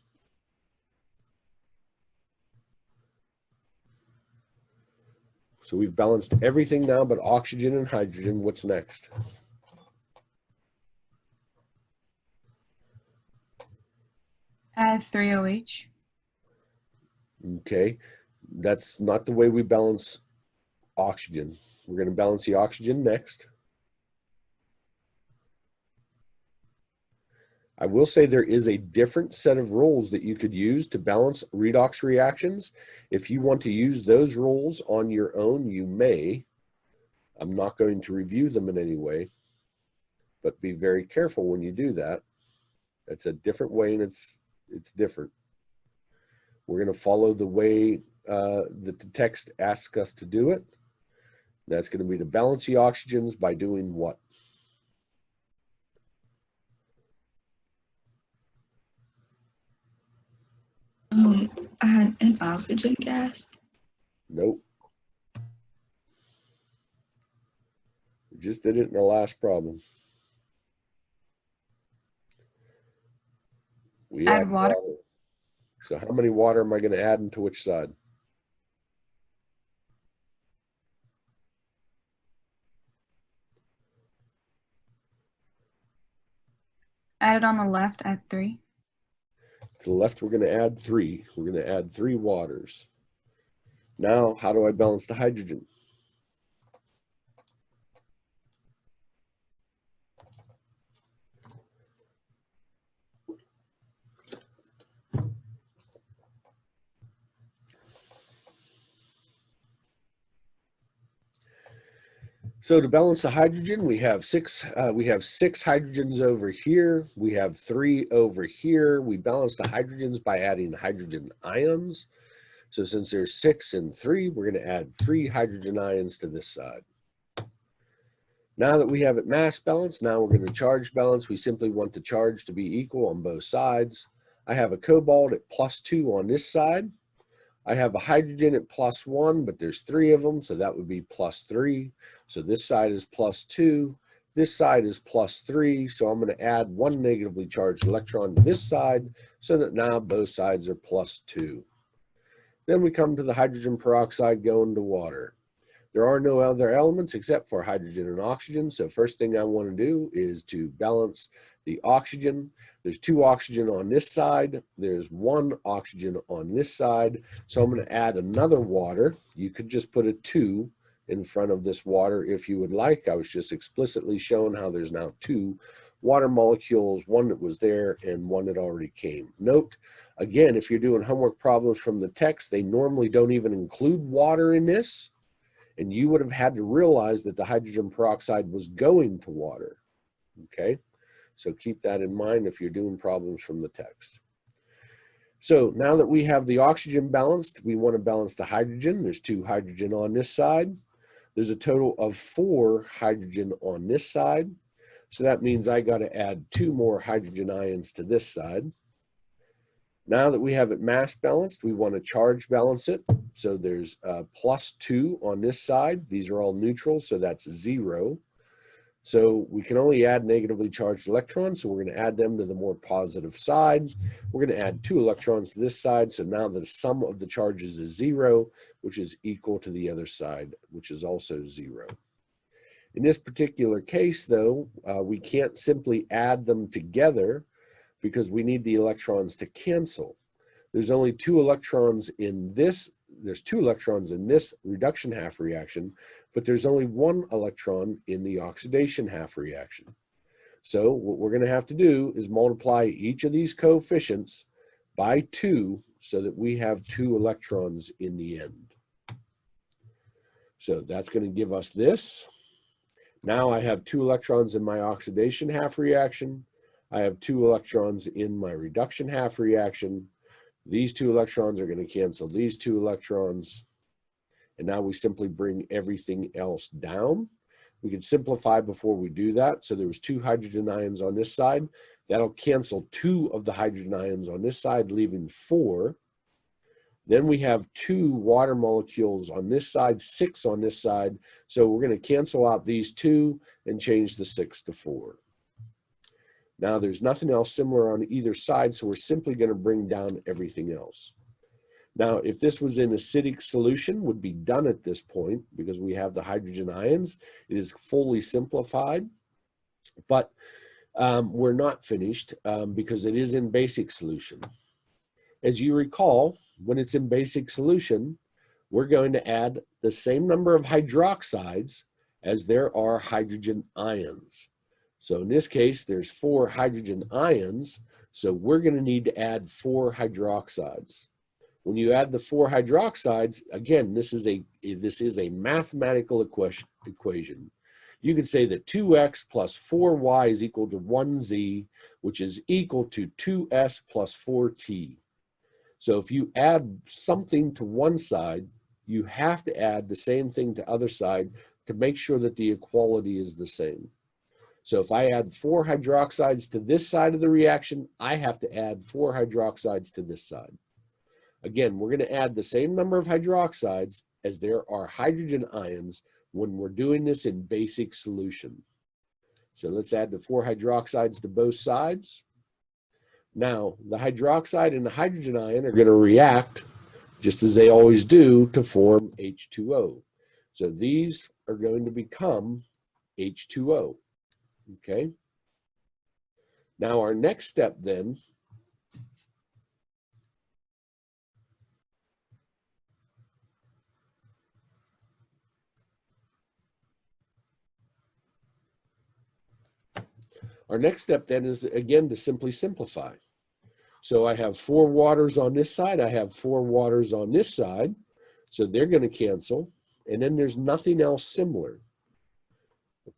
So we've balanced everything now but oxygen and hydrogen. What's next? Add 3 OH. Okay, that's not the way we balance oxygen. We're going to balance the oxygen next. I will say there is a different set of rules that you could use to balance redox reactions. If you want to use those rules on your own, you may. I'm not going to review them in any way, but be very careful when you do that. That's a different way, and it's different. We're going to follow the way that the text asks us to do it. That's going to be to balance the oxygens by doing what? Add an oxygen gas. Nope. We just did it in the last problem. We Add water. So how many water am I going to add into which side? Add it on the left, add 3. To the left, we're going to add 3. We're going to add 3 waters. Now, how do I balance the hydrogen? So to balance the hydrogen, we have six hydrogens over here. We have 3 over here. We balance the hydrogens by adding hydrogen ions. So since there's 6 and 3, we're going to add 3 hydrogen ions to this side. Now that we have it mass balanced, now we're going to charge balance. We simply want the charge to be equal on both sides. I have a cobalt at +2 on this side. I have a hydrogen at +1, but there's 3 of them, so that would be +3. So this side is +2. This side is +3, so I'm going to add 1 negatively charged electron to this side, so that now both sides are +2. Then we come to the hydrogen peroxide going to water. There are no other elements except for hydrogen and oxygen, so first thing I want to do is to balance the oxygen. There's 2 oxygen on this side. There's 1 oxygen on this side. So I'm going to add another water. You could just put a 2 in front of this water if you would like. I was just explicitly showing how there's now 2 water molecules, 1 that was there and 1 that already came. Note, again, if you're doing homework problems from the text, they normally don't even include water in this. And you would have had to realize that the hydrogen peroxide was going to water. Okay? So keep that in mind if you're doing problems from the text. So now that we have the oxygen balanced, we want to balance the hydrogen. There's 2 hydrogen on this side. There's a total of 4 hydrogen on this side. So that means I got to add 2 more hydrogen ions to this side. Now that we have it mass balanced, we want to charge balance it. So there's +2 on this side. These are all neutral, so that's 0. So we can only add negatively charged electrons, so we're going to add them to the more positive side. We're going to add 2 electrons to this side, so now the sum of the charges is 0, which is equal to the other side, which is also 0. In this particular case, though, we can't simply add them together because we need the electrons to cancel. There's only 2 electrons in this. There's 2 electrons in this reduction half reaction, but there's only 1 electron in the oxidation half reaction. So what we're going to have to do is multiply each of these coefficients by 2 so that we have 2 electrons in the end. So that's going to give us this. Now I have 2 electrons in my oxidation half reaction. I have 2 electrons in my reduction half reaction. These 2 electrons are going to cancel these 2 electrons. And now we simply bring everything else down. We can simplify before we do that. So there was 2 hydrogen ions on this side. That'll cancel 2 of the hydrogen ions on this side, leaving 4. Then we have 2 water molecules on this side, 6 on this side. So we're going to cancel out these 2 and change the 6 to 4. Now there's nothing else similar on either side, so we're simply going to bring down everything else. Now, if this was in acidic solution, would be done at this point because we have the hydrogen ions. It is fully simplified, but we're not finished because it is in basic solution. As you recall, when it's in basic solution, we're going to add the same number of hydroxides as there are hydrogen ions. So in this case, there's 4 hydrogen ions, so we're going to need to add 4 hydroxides. When you add the 4 hydroxides, again, this is a mathematical equation. You could say that 2x plus 4y is equal to 1z, which is equal to 2s plus 4t. So if you add something to one side, you have to add the same thing to other side to make sure that the equality is the same. So if I add 4 hydroxides to this side of the reaction, I have to add 4 hydroxides to this side. Again, we're going to add the same number of hydroxides as there are hydrogen ions when we're doing this in basic solution. So let's add the 4 hydroxides to both sides. Now, the hydroxide and the hydrogen ion are going to react, just as they always do, to form H2O. So these are going to become H2O. Okay. Now our next step then is again to simply simplify. So I have 4 waters on this side, I have 4 waters on this side, so they're going to cancel, and then there's nothing else similar.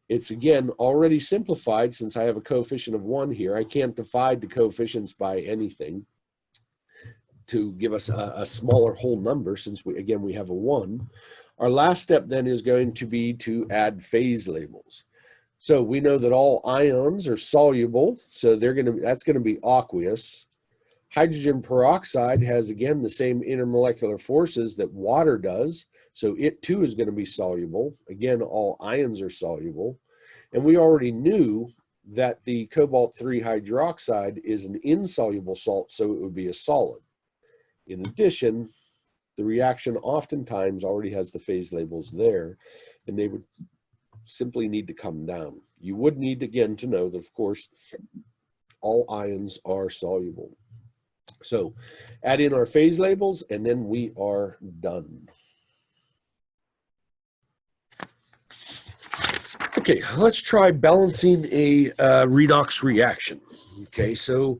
It's again already simplified since I have a coefficient of 1 here. I can't divide the coefficients by anything to give us a smaller whole number since we have a 1. Our last step then is going to be to add phase labels. So we know that all ions are soluble, so that's going to be aqueous. Hydrogen peroxide has again the same intermolecular forces that water does, so it too is going to be soluble. Again, all ions are soluble. And we already knew that the cobalt-3 hydroxide is an insoluble salt, so it would be a solid. In addition, the reaction oftentimes already has the phase labels there, and they would simply need to come down. You would need, again, to know that, of course, all ions are soluble. So add in our phase labels, and then we are done. Okay, let's try balancing a redox reaction. Okay, so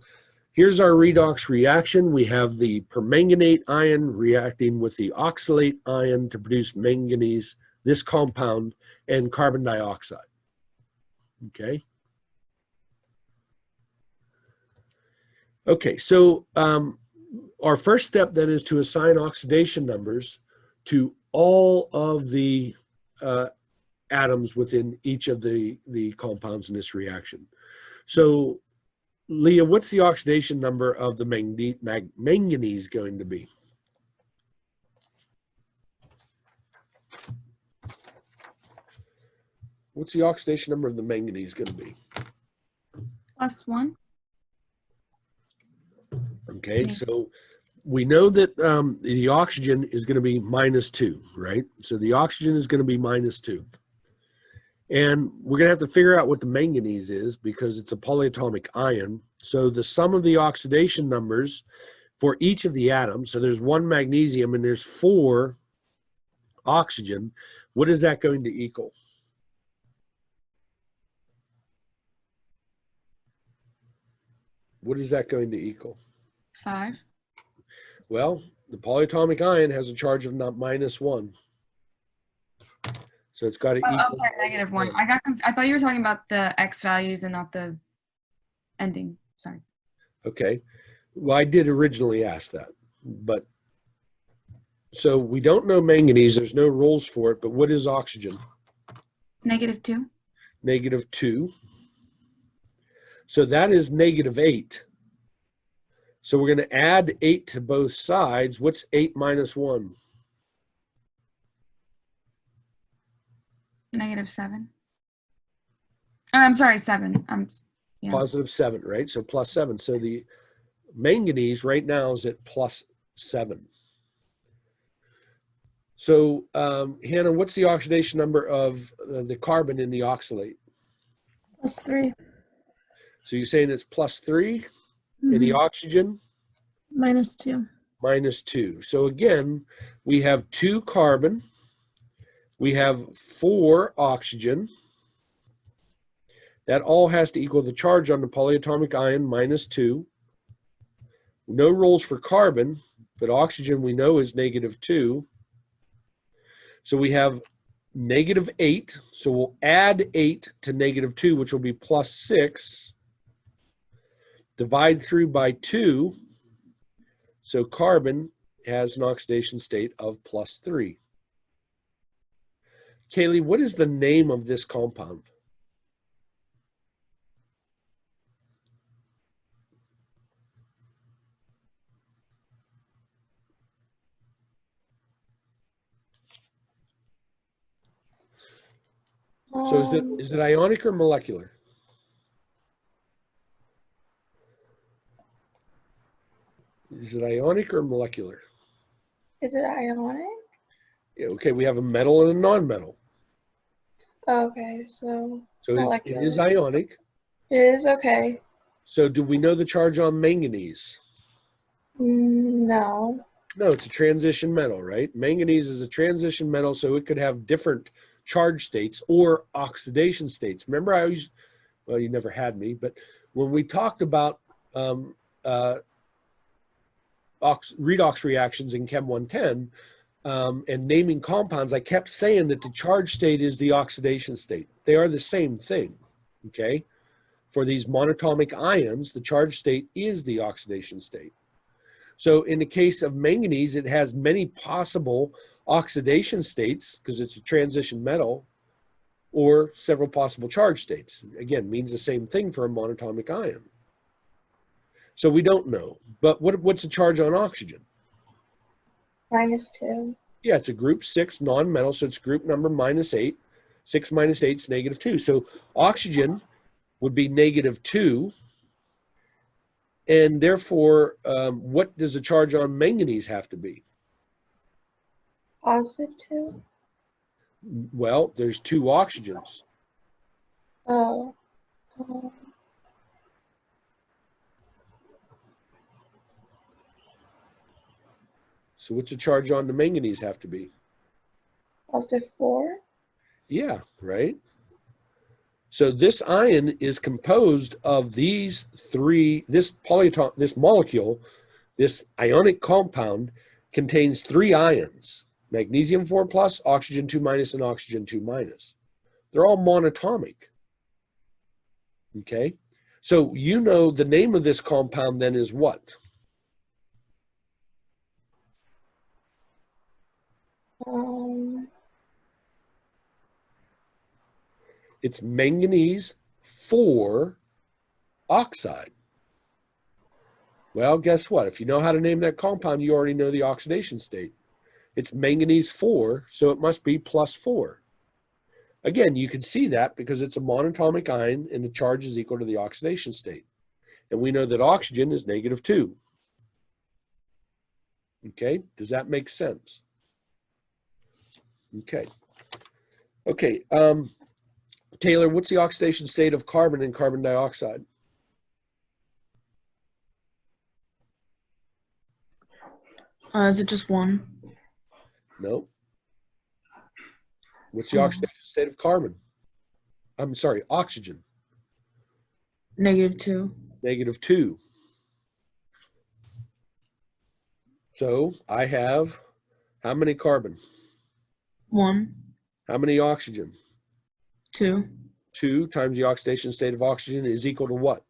here's our redox reaction. We have the permanganate ion reacting with the oxalate ion to produce manganese, this compound, and carbon dioxide. Okay. Okay, so our first step then is to assign oxidation numbers to all of the atoms within each of the compounds in this reaction. So, Leah, what's the oxidation number of the manganese going to be? What's the oxidation number of the manganese going to be? +1. Okay, Yeah. so we know that the oxygen is going to be -2, right? So the oxygen is going to be -2. And we're going to have to figure out what the manganese is because it's a polyatomic ion. So the sum of the oxidation numbers for each of the atoms, so there's 1 magnesium and there's 4 oxygen, what is that going to equal? What is that going to equal? 5. Well, the polyatomic ion has a charge of -1. So it's got to Oh, equal. I'm sorry, -1. I thought you were talking about the X values and not the ending. Sorry. Okay. Well, I did originally ask that, but so we don't know manganese. There's no rules for it, but what is oxygen? -2. -2. So that is -8. So we're going to add 8 to both sides. What's 8 minus 1? -7. Oh, I'm sorry, 7. Yeah. Positive 7, right? So plus 7. So the manganese right now is at plus 7. So, Hannah, what's the oxidation number of the carbon in the oxalate? +3. So you're saying it's plus 3, and the Mhm. oxygen? -2. Minus 2. So again, we have 2 carbon, we have 4 oxygen. That all has to equal the charge on the polyatomic ion -2. No rules for carbon, but oxygen we know is -2. So we have -8. So we'll add 8 to -2, which will be +6. Divide through by 2. So carbon has an oxidation state of +3. Kaylee, what is the name of this compound? So is it ionic or molecular? Is it ionic or molecular? Is it ionic? Yeah, okay, we have a metal and a non-metal. Okay, so So it is molecular. ionic. It is okay. So do we know the charge on manganese? No. No, it's a transition metal, right? Manganese is a transition metal, so it could have different charge states or oxidation states. Remember, well, you never had me, but when we talked about redox reactions in Chem 110 and naming compounds, I kept saying that the charge state is the oxidation state. They are the same thing, okay? For these monatomic ions, the charge state is the oxidation state. So in the case of manganese, it has many possible oxidation states because it's a transition metal, or several possible charge states. Again, means the same thing for a monatomic ion. So we don't know. But what's the charge on oxygen? -2. Yeah, it's a group 6 non-metal, so it's group number -8. 6 minus 8 is -2. So oxygen would be -2. And therefore, what does the charge on manganese have to be? +2. Well, there's 2 oxygens. Oh. So what's the charge on the manganese have to be? +4. Yeah, right? So this ion is composed of these 3, this molecule, this ionic compound contains 3 ions, magnesium 4 plus, oxygen 2 minus, and oxygen 2 minus. They're all monatomic. Okay? So you know the name of this compound then is what? It's manganese 4 oxide. Well, guess what? If you know how to name that compound, you already know the oxidation state. It's manganese 4, so it must be +4. Again, you can see that because it's a monatomic ion and the charge is equal to the oxidation state. And we know that oxygen is -2. Okay, does that make sense? Okay. Okay, Taylor, what's the oxidation state of carbon and carbon dioxide? Is it just 1? No. What's the oxidation state of carbon? I'm sorry, oxygen. -2. -2. So I have how many carbon? 1, How many oxygen? 2. 2 times the oxidation state of oxygen is equal to what?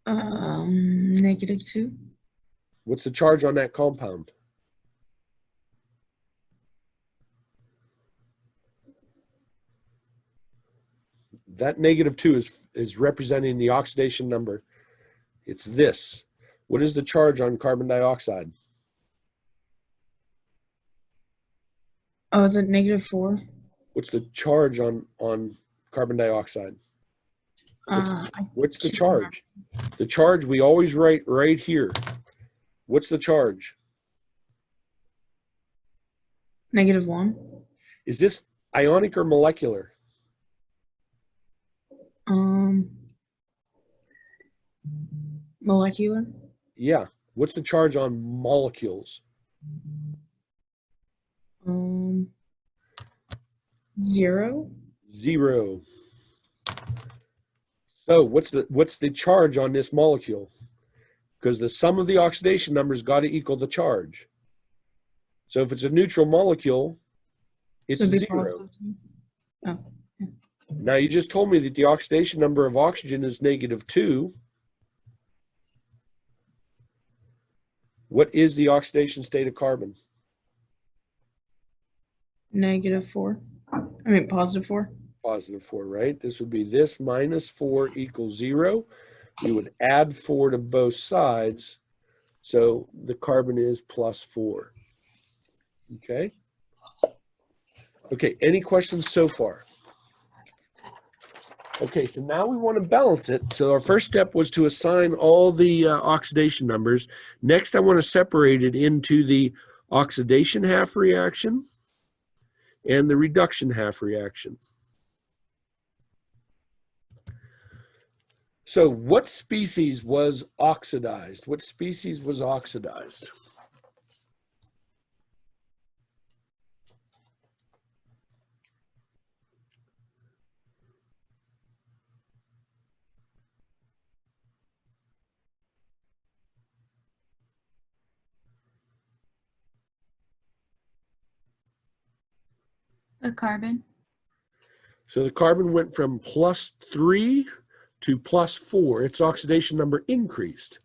-2. What's the charge on that compound? That -2 is representing the oxidation number. It's this. What is the charge on carbon dioxide? Oh, is it -4? What's the charge on carbon dioxide? What's the charge? The charge we always write right here. What's the charge? -1. Is this ionic or molecular? Molecular. Yeah. What's the charge on molecules? 0. 0. So what's the charge on this molecule? Because the sum of the oxidation numbers got to equal the charge. So if it's a neutral molecule, it's So it'd be 0. positive 2. Oh. Now you just told me that the oxidation number of oxygen is -2. What is the oxidation state of carbon? -4. I mean +4. +4, right? This would be this -4 equals 0. You would add 4 to both sides. So the carbon is +4. Okay. Okay, any questions so far? Okay, so now we want to balance it. So our first step was to assign all the oxidation numbers. Next, I want to separate it into the oxidation half reaction and the reduction half reaction. So what species was oxidized? What species was oxidized? The carbon. So the carbon went from +3 to +4. Its oxidation number increased.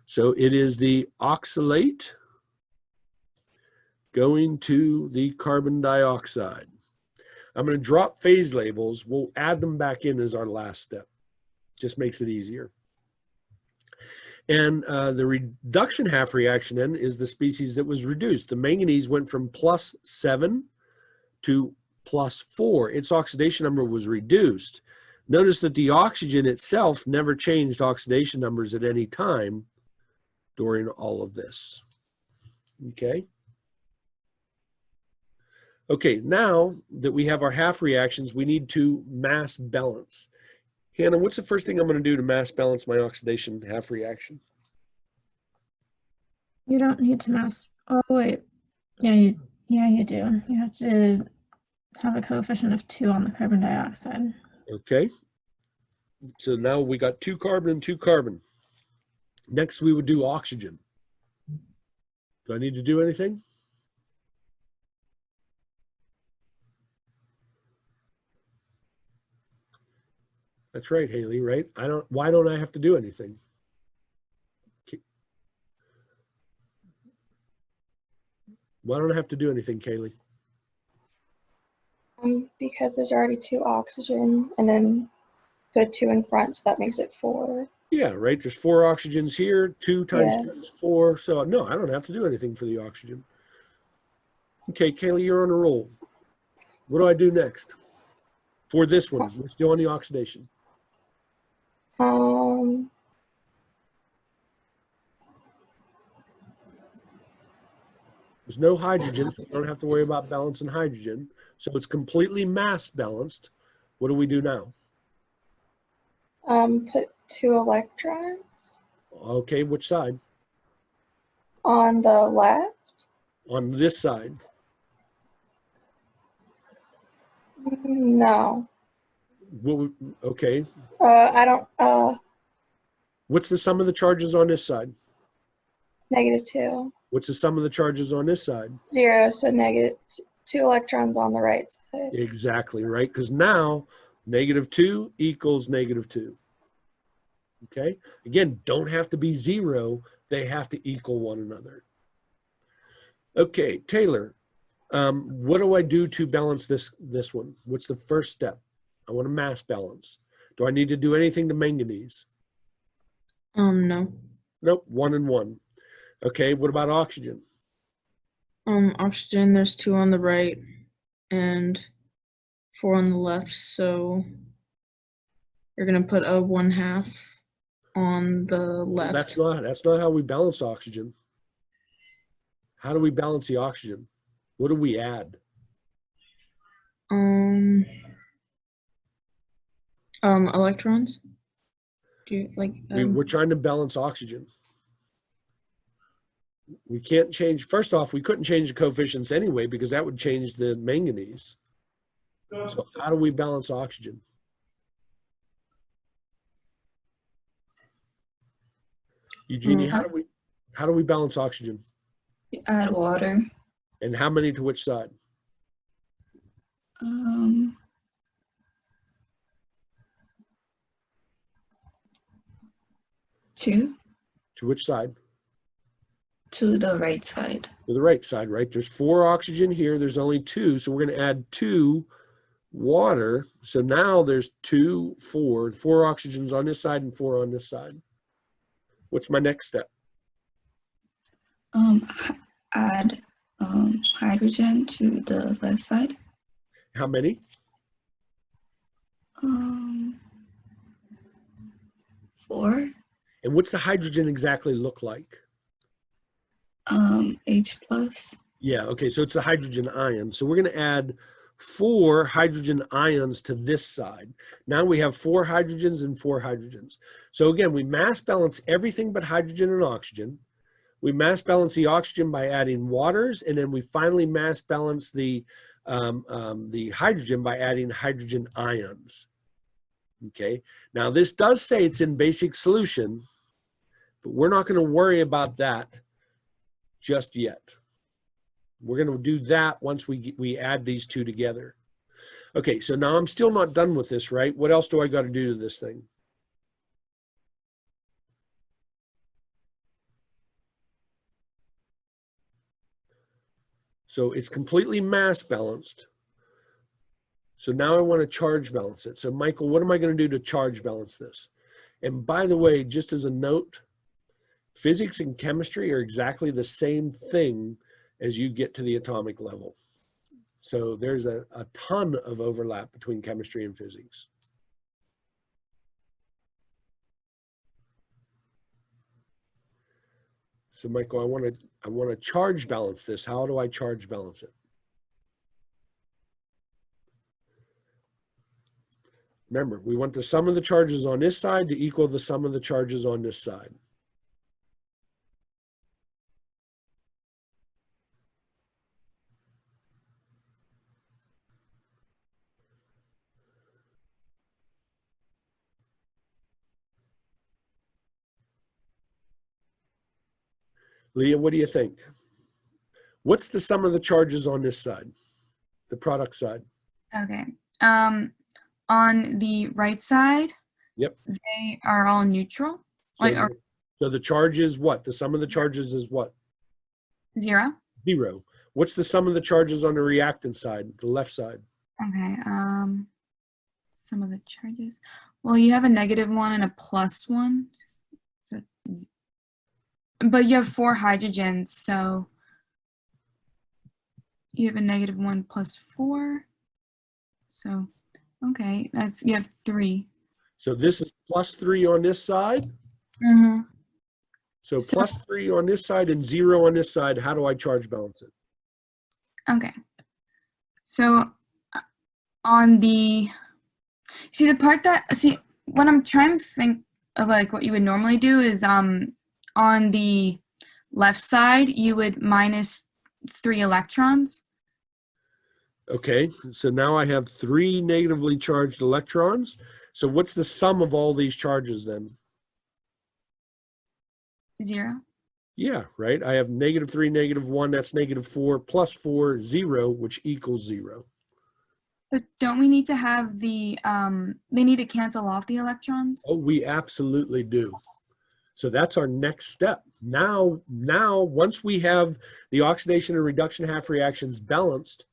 So it is the oxalate going to the carbon dioxide. I'm going to drop phase labels. We'll add them back in as our last step. Just makes it easier. And the reduction half reaction then is the species that was reduced. The manganese went from +7 to +4. Its oxidation number was reduced. Notice that the oxygen itself never changed oxidation numbers at any time during all of this. Okay. Okay, now that we have our half reactions, we need to mass balance. Hannah, what's the first thing I'm going to do to mass balance my oxidation half reaction? You don't need to mass. Oh wait, yeah, you do. You have to have a coefficient of 2 on the carbon dioxide. Okay. So now we got 2 carbon and 2 carbon. Next, we would do oxygen. Do I need to do anything? That's right, Haley, right? Why don't I have to do anything? Why don't I have to do anything, Kaylee? Because there's already 2 oxygen, and then put a 2 in front, so that makes it 4. Yeah, right. There's 4 oxygens here. 2 times 2 is 4. So no, I don't have to do anything for the oxygen. Okay, Kaylee, you're on a roll. What do I do next? For this one, we're still on the oxidation. There's no hydrogen, so we don't have to worry about balancing hydrogen. So it's completely mass balanced. What do we do now? Put 2 electrons Okay, which side? on the left. On this side. No. Okay. I don't. What's the sum of the charges on this side? -2. What's the sum of the charges on this side? 0. So -2 electrons on the right side. Exactly, right? Because now -2 equals -2. Okay? Again, don't have to be 0. They have to equal one another. Okay, Taylor, what do I do to balance this one? What's the first step? I want to mass balance. Do I need to do anything to manganese? No. Nope, 1 and 1. Okay, what about oxygen? Oxygen, there's 2 on the right and 4 on the left, so you're gonna put a 1/2 on the Well, left. that's not how we balance oxygen. How do we balance the oxygen? What do we add? Electrons. Do you like? We're trying to balance oxygen. We can't change, first off, we couldn't change the coefficients anyway because that would change the manganese. So how do we balance oxygen? Eugenie, how do we balance oxygen? You add water. And how many to which side? 2 To which side? to the right side. To the right side, right? There's 4 oxygen here. There's only 2. So we're going to add 2 water. So now there's 2, 4 oxygens on this side and 4 on this side. What's my next step? Add hydrogen to the left side. How many? 4. And what's the hydrogen exactly look like? H plus. Yeah, okay, so it's a hydrogen ion. So we're going to add 4 hydrogen ions to this side. Now we have 4 hydrogens and 4 hydrogens. So again, we mass balance everything but hydrogen and oxygen. We mass balance the oxygen by adding waters, and then we finally mass balance the hydrogen by adding hydrogen ions. Okay, now this does say it's in basic solution, but we're not going to worry about that just yet. We're going to do that once we add these two together. Okay, so now I'm still not done with this, right? What else do I got to do to this thing? So it's completely mass balanced. So now I want to charge balance it. So Michael, what am I going to do to charge balance this? And by the way, just as a note, physics and chemistry are exactly the same thing as you get to the atomic level. So there's a ton of overlap between chemistry and physics. So Michael, I want to charge balance this. How do I charge balance it? Remember, we want the sum of the charges on this side to equal the sum of the charges on this side. Leah, what do you think? What's the sum of the charges on this side, the product side? Okay. On the right side, Yep. they are all neutral. So, so the charge is what? The sum of the charges is what? 0. 0. What's the sum of the charges on the reactant side, the left side? Okay. Some of the charges. Well, you have a -1 and a +1. So, but you have 4 hydrogens, so you have a -1 + 4. So, okay, you have 3. So this is +3 on this side. Mm-hmm. So +3 on this side and 0 on this side. How do I charge balance it? Okay. So on the, what I'm trying to think of, like what you would normally do is on the left side, you would -3 electrons. Okay, so now I have 3 negatively charged electrons. So what's the sum of all these charges then? 0. Yeah, right. I have -3, -1, that's -4, +4, 0, which equals 0. But don't we need to have the, they need to cancel off the electrons? Oh, we absolutely do. So that's our next step. Now, once we have the oxidation and reduction half reactions balanced,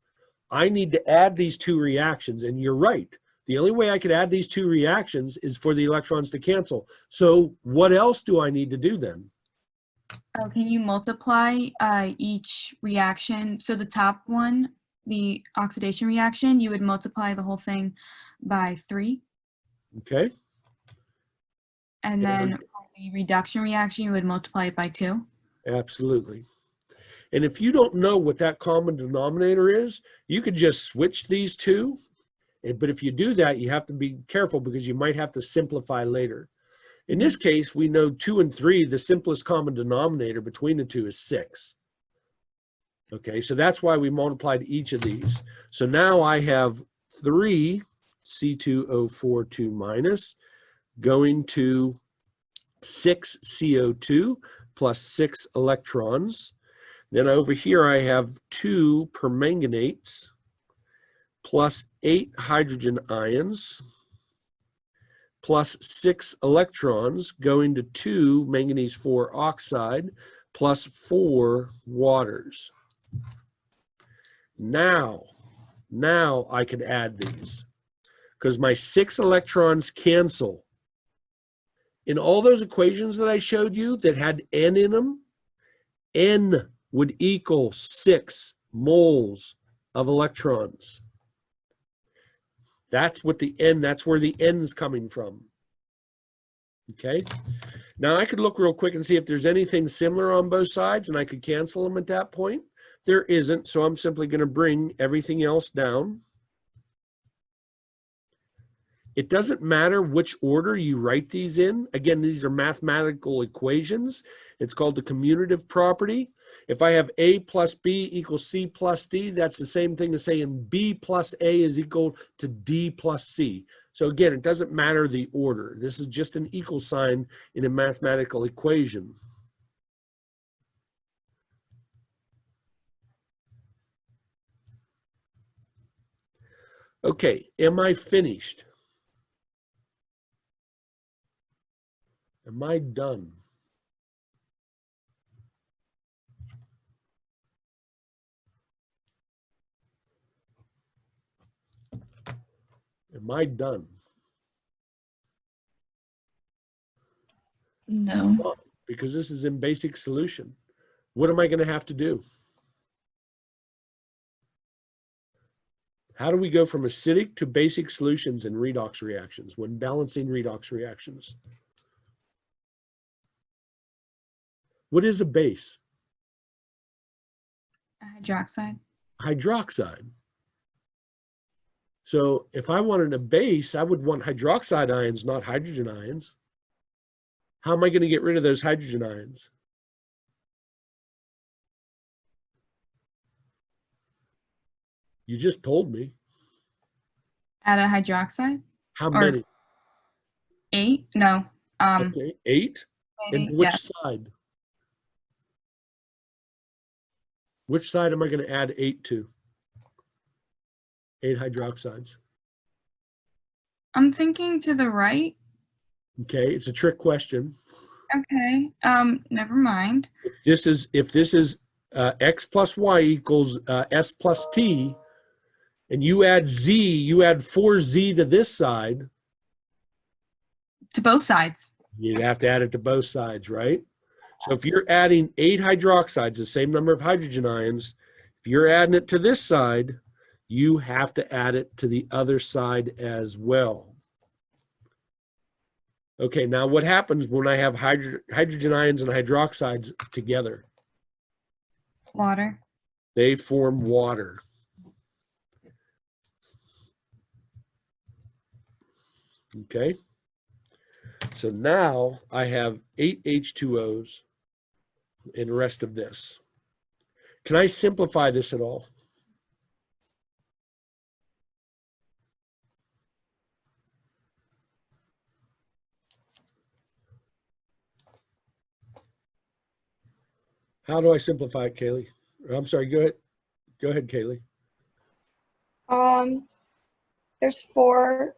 I need to add these 2 reactions. And you're right. The only way I could add these 2 reactions is for the electrons to cancel. So what else do I need to do then? Oh, can you multiply each reaction? So the top one, the oxidation reaction, you would multiply the whole thing by 3. Okay, And then for the reduction reaction, you would multiply it by 2. Absolutely. And if you don't know what that common denominator is, you could just switch these two. But if you do that, you have to be careful because you might have to simplify later. In this case, we know 2 and 3, the simplest common denominator between the two is 6. Okay, so that's why we multiplied each of these. So now I have 3 C2O42 minus going to 6 CO2 plus 6 electrons. Then over here I have 2 permanganates plus 8 hydrogen ions plus 6 electrons going to 2 manganese 4 oxide plus 4 waters. Now I can add these because my 6 electrons cancel. In all those equations that I showed you that had N in them, N would equal 6 moles of electrons. That's what the N, that's where the N's coming from. Okay. Now I could look real quick and see if there's anything similar on both sides and I could cancel them at that point. There isn't, so I'm simply going to bring everything else down. It doesn't matter which order you write these in. Again, these are mathematical equations. It's called the commutative property. If I have A plus B equals C plus D, that's the same thing as saying B plus A is equal to D plus C. So again, it doesn't matter the order. This is just an equal sign in a mathematical equation. Okay, am I finished? Am I done? Am I done? No. Because this is in basic solution. What am I going to have to do? How do we go from acidic to basic solutions in redox reactions when balancing redox reactions? What is a base? A hydroxide. Hydroxide. So if I wanted a base, I would want hydroxide ions, not hydrogen ions. How am I going to get rid of those hydrogen ions? You just told me. Add a hydroxide? How Or many? 8? No. Okay, 8. And which side? Which side am I going to add 8 to? 8 hydroxides. I'm thinking to the right. Okay, it's a trick question. Okay. Never mind. If this is x plus y equals s plus t, and you add z, you add 4z to this side. To both sides. You'd have to add it to both sides, right? So if you're adding 8 hydroxides, the same number of hydrogen ions, if you're adding it to this side, you have to add it to the other side as well. Okay, now what happens when I have hydrogen ions and hydroxides together? Water. They form water. Okay, so now I have 8 H2Os and the rest of this. Can I simplify this at all? How do I simplify it, Kaylee? I'm sorry, go ahead. Go ahead, Kaylee. There's 4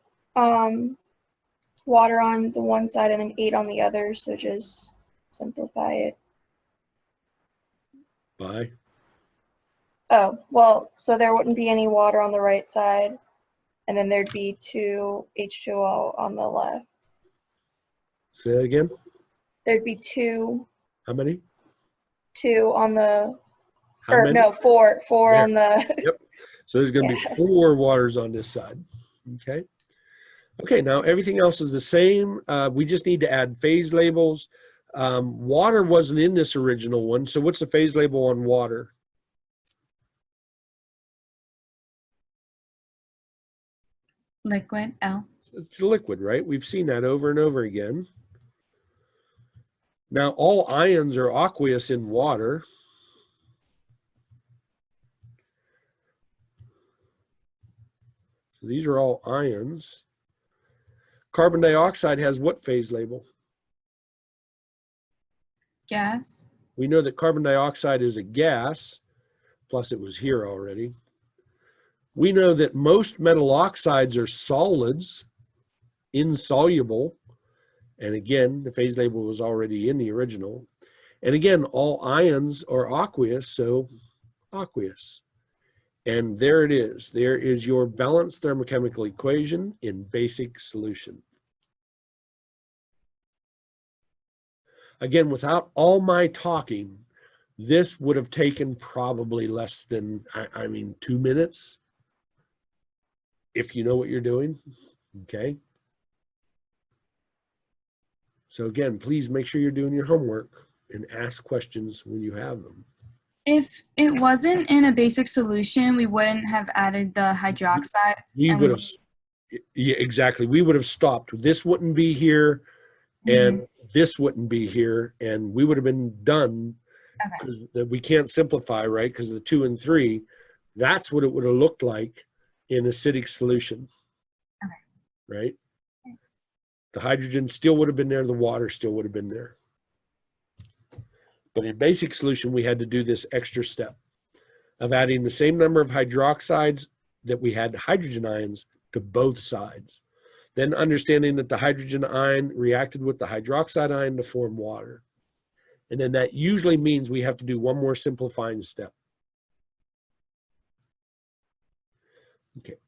water on the one side and then 8 on the other, so just simplify it. Bye. Oh, well, so there wouldn't be any water on the right side, and then there'd be 2 H2O on the left. Say that again. There'd be 2 How many? on the, How or many? no, 4 There. on the, Yep. So there's going to Yeah. be 4 waters on this side. Okay. Okay, now everything else is the same. We just need to add phase labels. Water wasn't in this original one, so what's the phase label on water? Liquid, L. It's a liquid, right? We've seen that over and over again. Now, all ions are aqueous in water. So these are all ions. Carbon dioxide has what phase label? Gas. We know that carbon dioxide is a gas, plus it was here already. We know that most metal oxides are solids, insoluble. And again, the phase label was already in the original. And again, all ions are aqueous, so aqueous. And there it is. There is your balanced thermochemical equation in basic solution. Again, without all my talking, this would have taken probably less than, 2 minutes. If you know what you're doing, okay? So again, please make sure you're doing your homework and ask questions when you have them. If it wasn't in a basic solution, we wouldn't have added the hydroxides. We and would have, yeah, exactly. We would have stopped. This wouldn't be here, and this wouldn't be here, and we would have been done. Okay. Because we can't simplify, right? Because of the 2 and 3, that's what it would have looked like in acidic solution. Okay. Right? The hydrogen still would have been there. The water still would have been there. But in basic solution, we had to do this extra step of adding the same number of hydroxides that we had hydrogen ions to both sides. Then understanding that the hydrogen ion reacted with the hydroxide ion to form water. And then that usually means we have to do one more simplifying step. Okay,